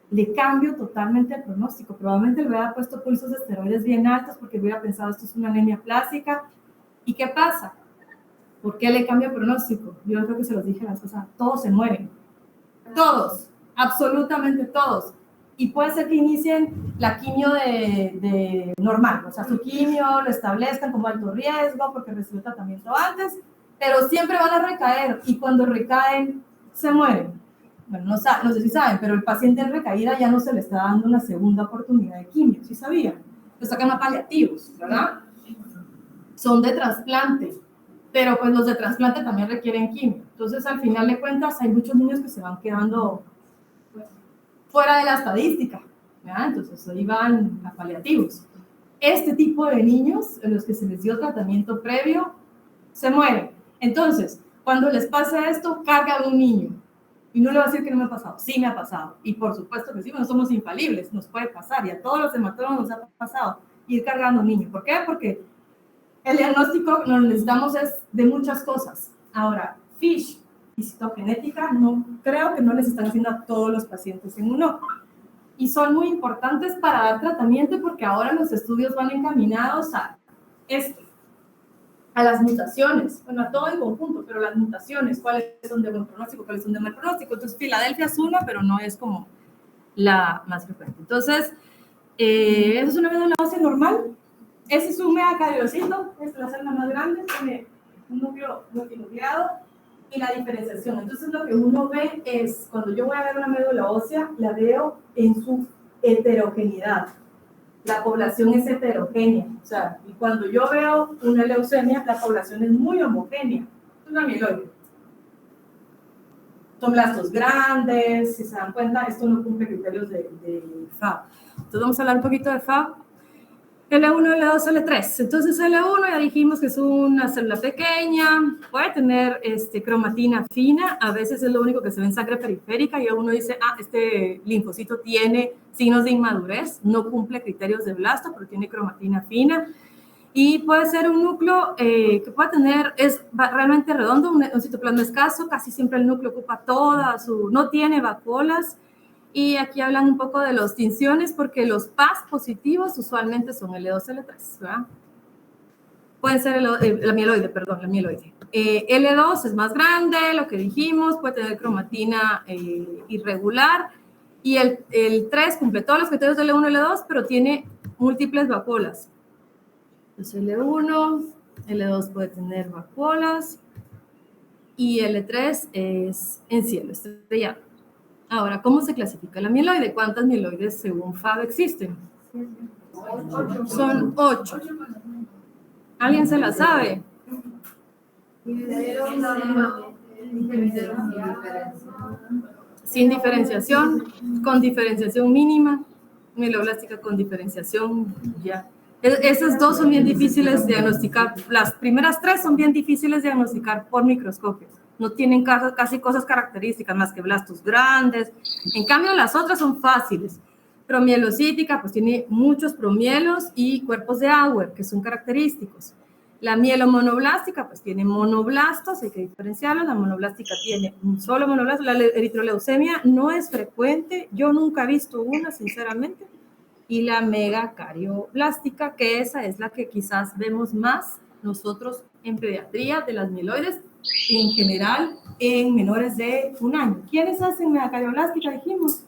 le cambio totalmente el pronóstico. Probablemente le hubiera puesto pulsos de esteroides bien altos porque hubiera pensado esto es una anemia plástica. ¿Y qué pasa? ¿Por qué le cambio el pronóstico? Yo creo que se los dije la vez pasada. Todos se mueren. Todos. Absolutamente todos. Y puede ser que inicien la quimio de normal. O sea, su quimio lo establezcan como alto riesgo porque recibió tratamiento antes, pero siempre van a recaer. Y cuando recaen, se mueren. Bueno, no sé si saben, pero el paciente en recaída ya no se le está dando una segunda oportunidad de quimio. ¿Sí sabían? Lo sacan a paliativos, ¿verdad? Son de trasplante. Pero pues los de trasplante también requieren quimio. Entonces, al final de cuentas, hay muchos niños que se van quedando fuera de la estadística, ¿verdad? Entonces, ahí van a paliativos. Este tipo de niños, en los que se les dio tratamiento previo, se mueren. Entonces, cuando les pasa esto, cargan un niño. Y no le va a decir que no me ha pasado. Sí me ha pasado. Y por supuesto que sí, no somos infalibles, nos puede pasar. Y a todos los hematólogos nos ha pasado ir cargando un niño. ¿Por qué? Porque el diagnóstico lo necesitamos es de muchas cosas. Ahora, FISH y citogenética, no, creo que no les están haciendo a todos los pacientes en uno. Y son muy importantes para dar tratamiento porque ahora los estudios van encaminados a esto, a las mutaciones, bueno, a todo en conjunto, pero las mutaciones, cuáles son de buen pronóstico, cuáles son de mal pronóstico. Entonces, Filadelfia es una, pero no es como la más frecuente. Entonces, eso es una médula ósea normal. Ese es un megacariocito, es la célula más grande, tiene un núcleo multinucleado y la diferenciación. Entonces, lo que uno ve es, cuando yo voy a ver una médula ósea, la veo en su heterogeneidad. La población es heterogénea, o sea, y cuando yo veo una leucemia, la población es muy homogénea. Es una mieloide. Son blastos grandes, si se dan cuenta, esto no cumple criterios de FAB. Entonces vamos a hablar un poquito de FAB. L1, L2, L3. Entonces L1 ya dijimos que es una célula pequeña, puede tener cromatina fina, a veces es lo único que se ve en sangre periférica y uno dice, este linfocito tiene signos de inmadurez, no cumple criterios de blasto, pero tiene cromatina fina. Y puede ser un núcleo que puede tener, es realmente redondo, un citoplasma escaso, casi siempre el núcleo ocupa toda su, no tiene vacuolas. Y aquí hablan un poco de las tinciones, porque los PAS positivos usualmente son L2, L3, ¿verdad? Pueden ser la mieloide. L2 es más grande, lo que dijimos, puede tener cromatina irregular, y el 3 cumple todos los criterios de L1 y L2, pero tiene múltiples vacuolas. Entonces L1, L2 puede tener vacuolas, y L3 es en cielo estrellado. Ahora, ¿cómo se clasifica la mieloide? ¿Cuántas mieloides según FAB existen? Son 8. ¿Alguien se la sabe? Sin diferenciación, con diferenciación mínima, mieloblástica con diferenciación ya. Esas dos son bien difíciles de diagnosticar. Las primeras 3 son bien difíciles de diagnosticar por microscopio. No tienen casi cosas características más que blastos grandes. En cambio, las otras son fáciles. Promielocítica, pues tiene muchos promielos y cuerpos de Auer, que son característicos. La mielomonoblástica, pues tiene monoblastos, hay que diferenciarlos. La monoblástica tiene un solo monoblasto. La eritroleucemia no es frecuente. Yo nunca he visto una, sinceramente. Y la megacariblástica, que esa es la que quizás vemos más nosotros en pediatría de las mieloides, en general en menores de 1 año. ¿Quiénes hacen megacariblástica, dijimos?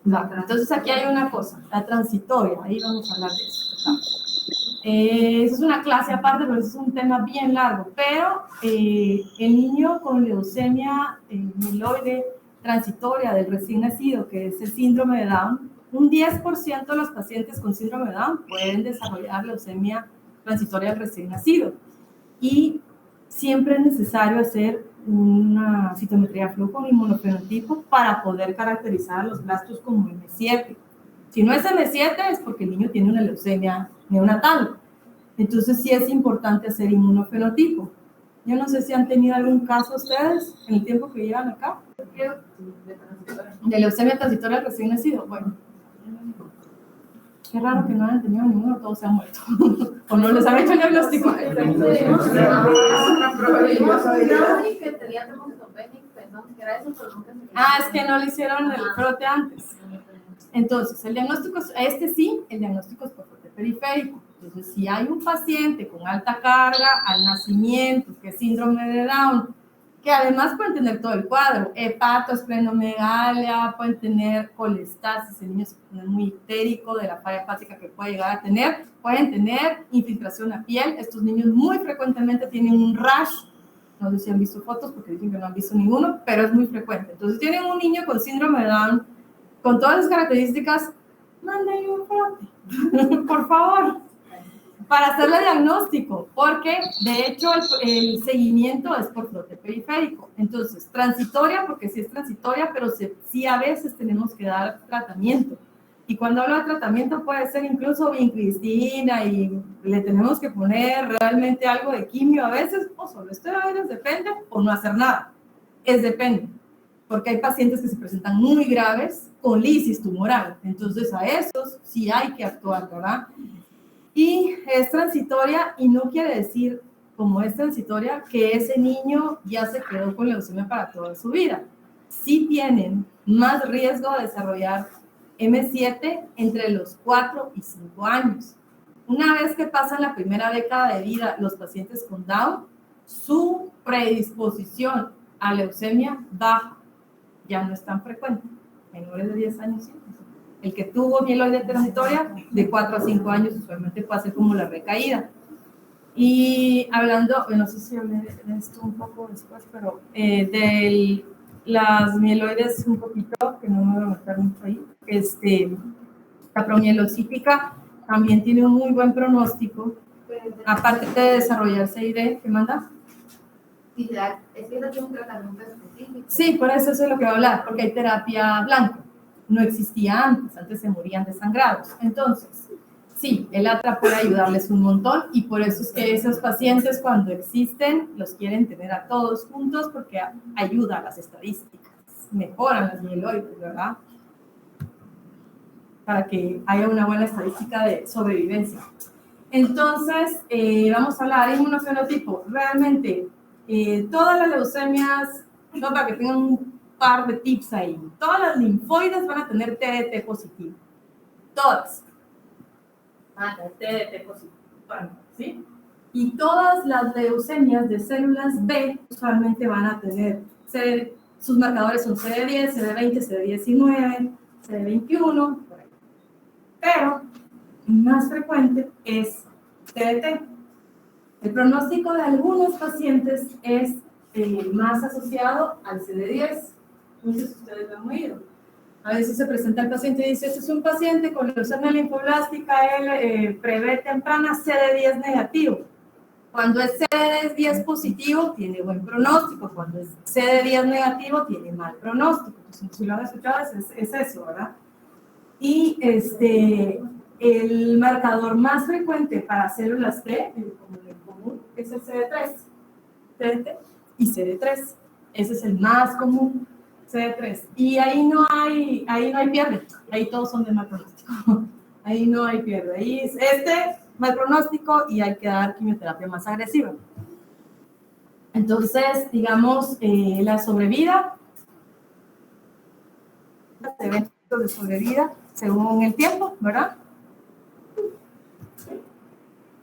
No, entonces aquí hay una cosa, la transitoria, ahí vamos a hablar de eso. Eso es una clase aparte, pero es un tema bien largo, pero el niño con leucemia mieloide transitoria del recién nacido, que es el síndrome de Down, un 10% de los pacientes con síndrome de Down pueden desarrollar leucemia transitoria del recién nacido. Y siempre es necesario hacer una citometría de flujo, un inmunofenotipo, para poder caracterizar los blastos como M7. Si no es M7 es porque el niño tiene una leucemia neonatal. Entonces sí es importante hacer inmunofenotipo. Yo no sé si han tenido algún caso ustedes en el tiempo que llevan acá de leucemia transitoria del recién nacido. Bueno, qué raro que no hayan tenido ninguno, todos se han muerto. O no les han hecho el diagnóstico. Ah, es que no le hicieron el frote antes. Entonces, el diagnóstico, el diagnóstico es por frote periférico. Entonces, si hay un paciente con alta carga al nacimiento, que es síndrome de Down, que además pueden tener todo el cuadro, hepatosplenomegalia, pueden tener colestasis, el niño se pone muy histérico de la falla hepática que puede llegar a tener, pueden tener infiltración a piel. Estos niños muy frecuentemente tienen un rash, no sé si han visto fotos porque dicen que no han visto ninguno, pero es muy frecuente. Entonces tienen un niño con síndrome de Down, con todas las características, mándenle un frote, por favor, para hacerle diagnóstico, porque de hecho el seguimiento es por frote periférico. Entonces, transitoria, porque sí es transitoria, pero sí a veces tenemos que dar tratamiento. Y cuando hablo de tratamiento puede ser incluso vincristina y le tenemos que poner realmente algo de quimio a veces, o solo esteroides, depende, o no hacer nada. Depende, porque hay pacientes que se presentan muy graves con lisis tumoral. Entonces, a esos sí hay que actuar, ¿verdad? Y es transitoria, y no quiere decir, como es transitoria, que ese niño ya se quedó con leucemia para toda su vida. Sí tienen más riesgo de desarrollar M7 entre los 4 y 5 años. Una vez que pasan la primera década de vida los pacientes con Down, su predisposición a leucemia baja, ya no es tan frecuente. Menores de 10 años sí. El que tuvo mieloide transitoria, de 4 a 5 años, usualmente puede ser como la recaída. Y hablando, no sé si hablé de esto un poco después, pero de las mieloides un poquito, que no me voy a meter mucho ahí, la promielocítica también tiene un muy buen pronóstico, aparte de desarrollar CID, ¿qué manda? Es que no tiene un tratamiento específico. Sí, por eso es lo que voy a hablar, porque hay terapia blanca. No existía antes se morían desangrados. Entonces, sí, el ATRA puede ayudarles un montón, y por eso es que esos pacientes, cuando existen, los quieren tener a todos juntos, porque ayuda a las estadísticas, mejoran las mieloides, ¿verdad? Para que haya una buena estadística de sobrevivencia. Entonces, vamos a hablar de inmunofenotipo. Realmente, todas las leucemias, no, para que tengan un par de tips ahí, todas las linfoides van a tener TDT positivo. Todas. TDT positivo. Bueno, ¿sí? Y todas las leucemias de células B usualmente van a tener, sus marcadores son CD10, CD20, CD19, CD21, por ahí. Pero más frecuente es TDT. El pronóstico de algunos pacientes es más asociado al CD10. Muchos de ustedes lo han oído. A veces se presenta el paciente y dice, este es un paciente con leucemia linfoblástica, prevé temprana, CD10 negativo. Cuando es CD10 positivo, tiene buen pronóstico. Cuando es CD10 negativo, tiene mal pronóstico. Entonces, si lo han escuchado, es eso, ¿verdad? Y el marcador más frecuente para células T, como en el común, es el CD3. TDT y CD3. Ese es el más común, CD3. Y ahí no hay pierde. Ahí todos son de mal pronóstico. Ahí no hay pierde. Ahí es mal pronóstico y hay que dar quimioterapia más agresiva. Entonces, digamos, la sobrevida, eventos de sobrevida según el tiempo, ¿verdad?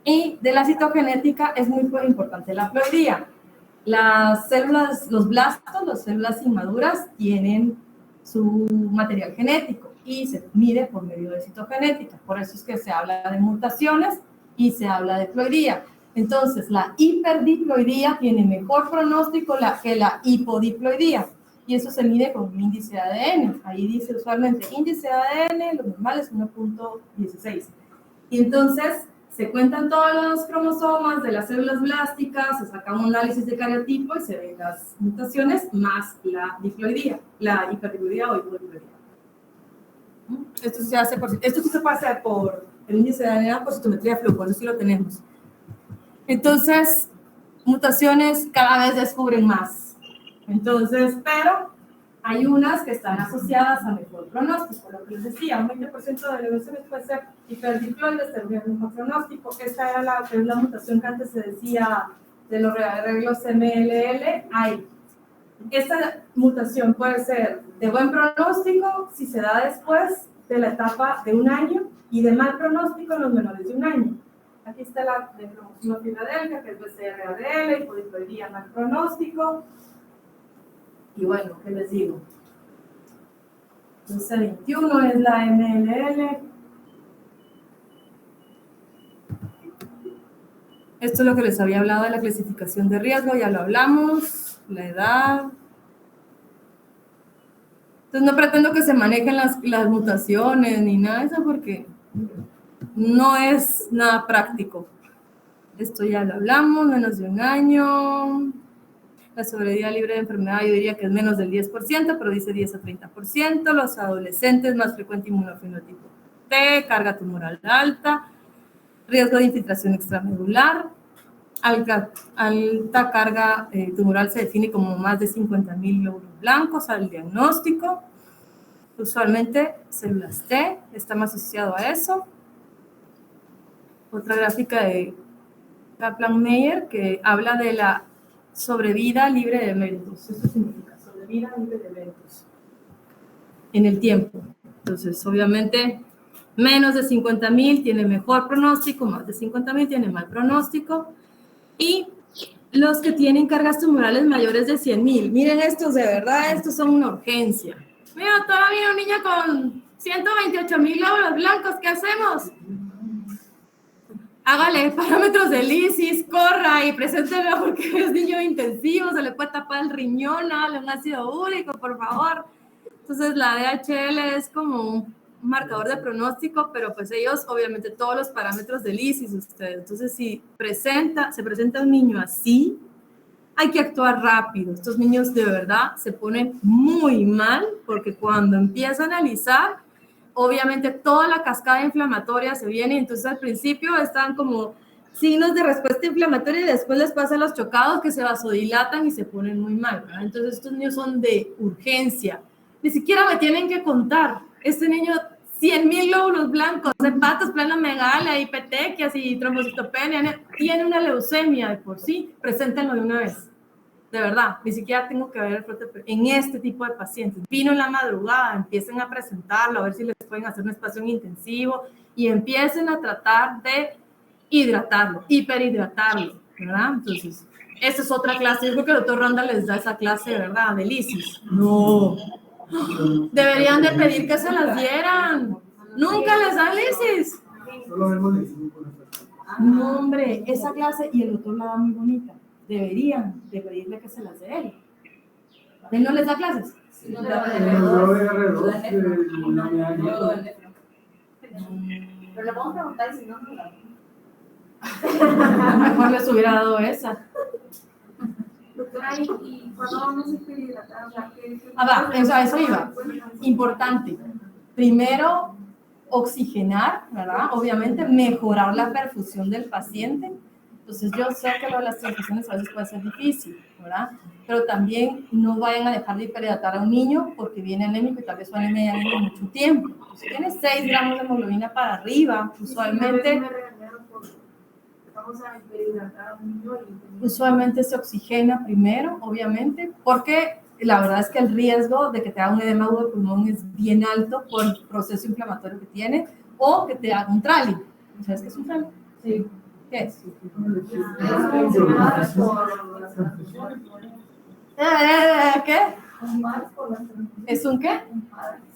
Y de la citogenética es muy importante la ploidía. Las células, los blastos, las células inmaduras, tienen su material genético y se mide por medio de citogenética. Por eso es que se habla de mutaciones y se habla de ploidía. Entonces, la hiperdiploidía tiene mejor pronóstico que la hipodiploidía. y eso se mide con un índice de ADN. Ahí dice usualmente índice de ADN, lo normal es 1.16. Y entonces se cuentan todos los cromosomas de las células blásticas, se saca un análisis de cariotipo y se ven las mutaciones más la diploidía, la hiperdiploidía o hipodiploidía. Esto se hace esto sí se puede hacer por el índice de ADN por citometría de flujo, eso sí lo tenemos. Entonces, mutaciones cada vez descubren más. Entonces, pero hay unas que están asociadas a mejor pronóstico, lo que les decía, un 20% de leucemias puede ser hiperdiploides, tendría un mejor pronóstico. Esta era la mutación que antes se decía de los arreglos MLL. Hay. Esta mutación puede ser de buen pronóstico si se da después de la etapa de un año y de mal pronóstico en los menores de un año. Aquí está la de cromosoma Filadelfia, que es BCR-ADL, hipodiploidía mal pronóstico. Y bueno, ¿qué les digo? Entonces, 21 es la MLL. Esto es lo que les había hablado de la clasificación de riesgo, ya lo hablamos, la edad. Entonces, no pretendo que se manejen las mutaciones ni nada de eso porque no es nada práctico. Esto ya lo hablamos, menos de un año. La sobrevida libre de enfermedad yo diría que es menos del 10%, pero dice 10 a 30%. Los adolescentes, más frecuente inmunofenotipo T, carga tumoral alta, riesgo de infiltración extramedular, alta carga tumoral se define como más de 50.000 glóbulos blancos al diagnóstico. Usualmente células T está más asociado a eso. Otra gráfica de Kaplan-Meier que habla de la sobrevida libre de eventos. Esto significa sobrevida libre de eventos en el tiempo. Entonces, obviamente, menos de 50.000 tiene mejor pronóstico, más de 50.000 tiene mal pronóstico. Y los que tienen cargas tumorales mayores de 100.000, miren estos, de verdad, estos son una urgencia. Mira, todavía un niño con 128.000 glóbulos blancos, ¿qué hacemos? Hágale parámetros de lisis, corra y preséntelo porque es niño intensivo, se le puede tapar el riñón, hágale un ácido úrico, por favor. Entonces la DHL es como un marcador de pronóstico, pero pues ellos obviamente todos los parámetros de lisis ustedes. Entonces si se presenta un niño así, hay que actuar rápido. Estos niños de verdad se ponen muy mal porque cuando empieza a analizar, obviamente toda la cascada inflamatoria se viene, entonces al principio están como signos de respuesta inflamatoria y después les pasa los chocados que se vasodilatan y se ponen muy mal, ¿verdad? Entonces estos niños son de urgencia. Ni siquiera me tienen que contar. Este niño, 100.000 glóbulos blancos, hepatos, splenomegalia, hipetequias y trombocitopenia, tiene una leucemia de por sí, preséntenlo de una vez. De verdad, ni siquiera tengo que ver el frote en este tipo de pacientes. Vino en la madrugada, empiecen a presentarlo, a ver si les pueden hacer un espacio intensivo y empiecen a tratar de hidratarlo, hiperhidratarlo, ¿verdad? Entonces, esa es otra clase. Yo creo que el doctor Ronda les da esa clase, ¿verdad? De lisis. No. Deberían de pedir que se las dieran. Nunca les dan lisis. Solo vemos el 5. No, hombre, esa clase y el doctor la da muy bonita. Deberían de pedirle que se las dé él. ¿Él no les da clases? Sí, Yo de R2 no me da pero le vamos a preguntar si no nos la Mejor les hubiera dado esa. Doctora, ¿y cuándo vamos a hiperhidratar? O sea, Eso iba. Importante. Primero, oxigenar, ¿verdad? Obviamente, mejorar la perfusión del paciente. Entonces, yo sé que lo de las transfusiones a veces puede ser difícil, ¿verdad? Pero también no vayan a dejar de hiperhidratar a un niño porque viene anémico y tal vez su anemia ya viene mucho tiempo. Si tiene 6 gramos de hemoglobina para arriba, usualmente... Vamos a hiperhidratar a un niño y... Usualmente se oxigena primero, obviamente, porque la verdad es que el riesgo de que te haga un edema agudo de pulmón es bien alto por el proceso inflamatorio que tiene o que te haga un trali. ¿Sabes qué es un trali? Sí. ¿Qué es? ¿Qué? ¿Es un qué?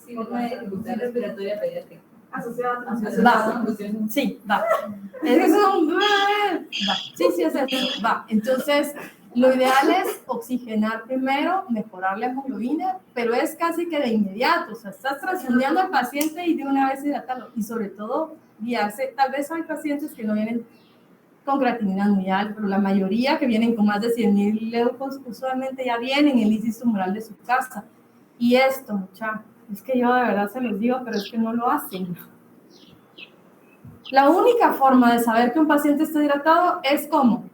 Sí, una dificultad respiratoria pediátrica. Asociado a Sí, va. Es un... Va. Sí, es eso. Va. Entonces, Lo ideal es oxigenar primero, mejorar la hemoglobina, pero es casi que de inmediato. O sea, estás transfundiendo al paciente y de una vez hidratarlo. Y sobre todo, guiarse. Tal vez hay pacientes que no vienen con creatinina muy alta, pero la mayoría que vienen con más de 100.000 leucos usualmente ya vienen en el índice tumoral de su casa. Y esto, muchachos, es que yo de verdad se los digo, pero es que no lo hacen. La única forma de saber que un paciente está hidratado es ¿cómo?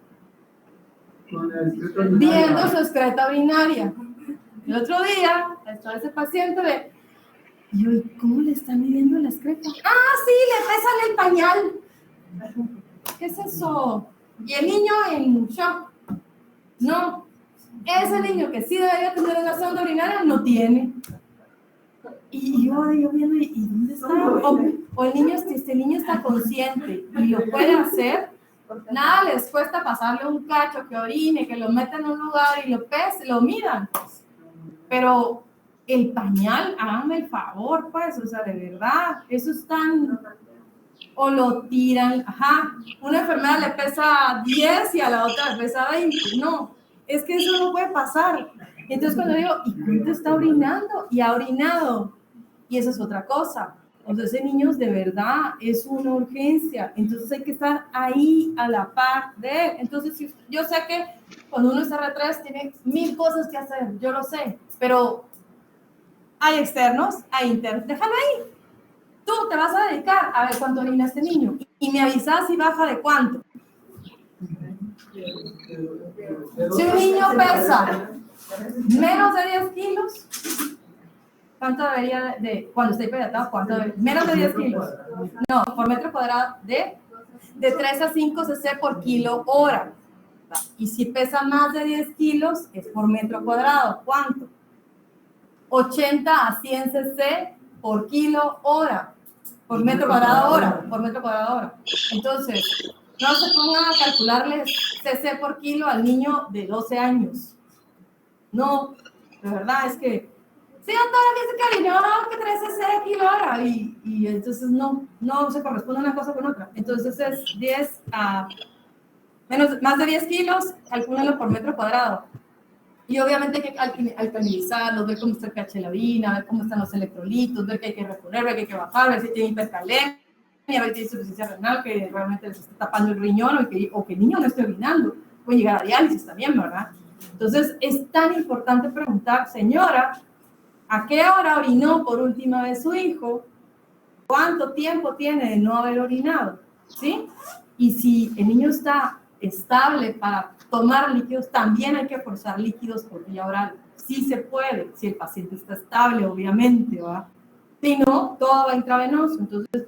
Con el excreto urinario. Viendo su excreta urinaria. El otro día, estaba ese paciente de, y yo, ¿y cómo le están midiendo la excreta? Ah, sí, le pesan el pañal. ¿Qué es eso? Y el niño en shock. No, ese niño que sí debería tener una sonda urinaria no tiene. Y yo viendo, ¿y dónde está? O el niño, si este niño está consciente y lo puede hacer, nada les cuesta pasarle un cacho que orine, que lo meta en un lugar y lo miran. Pero el pañal, háganme el favor, pues, o sea, de verdad, eso es tan... O lo tiran, ajá, una enfermera le pesa 10 y a la otra le pesa 20, no, es que eso no puede pasar. Entonces cuando digo, ¿y cuánto está orinando? Y ha orinado, y eso es otra cosa. Entonces ese niño de verdad es una urgencia, entonces hay que estar ahí a la par de él. Entonces yo sé que cuando uno está R3 tiene 1000 cosas que hacer, yo lo sé, pero hay externos, hay internos, déjalo ahí. Tú te vas a dedicar a ver cuánto orina este niño y me avisas si baja de cuánto. Si un niño pesa menos de 10 kilos, ¿cuánto debería de, cuando esté hidratado, cuánto debería? Menos de 10 kilos. No, por metro cuadrado de 3 a 5 cc por kilo hora. Y si pesa más de 10 kilos, es por metro cuadrado. ¿Cuánto? 80 a 100 cc por kilo hora. Por metro cuadrado hora, por metro cuadrado hora. Entonces, no se pongan a calcularle cc por kilo al niño de 12 años. No, de verdad es que, sí, doctora, que se cariño, que 3 cc kilo hora. Y entonces no se corresponde una cosa con otra. Entonces es 10 a más de 10 kilos, calcúlenlo por metro cuadrado. Y obviamente hay que alcalinizarlos, ver cómo está el pH de la orina, ver cómo están los electrolitos, ver que hay que reponer, ver que hay que bajar, ver si tiene hipercalemia, ver si tiene insuficiencia renal, que realmente les está tapando el riñón o que el niño no esté orinando. Puede llegar a diálisis también, ¿verdad? Entonces es tan importante preguntar, señora, ¿a qué hora orinó por última vez su hijo? ¿Cuánto tiempo tiene de no haber orinado? ¿Sí? Y si el niño está estable para tomar líquidos, también hay que forzar líquidos por vía oral. Sí se puede, si el paciente está estable, obviamente, ¿va? Si no, todo va intravenoso. Entonces,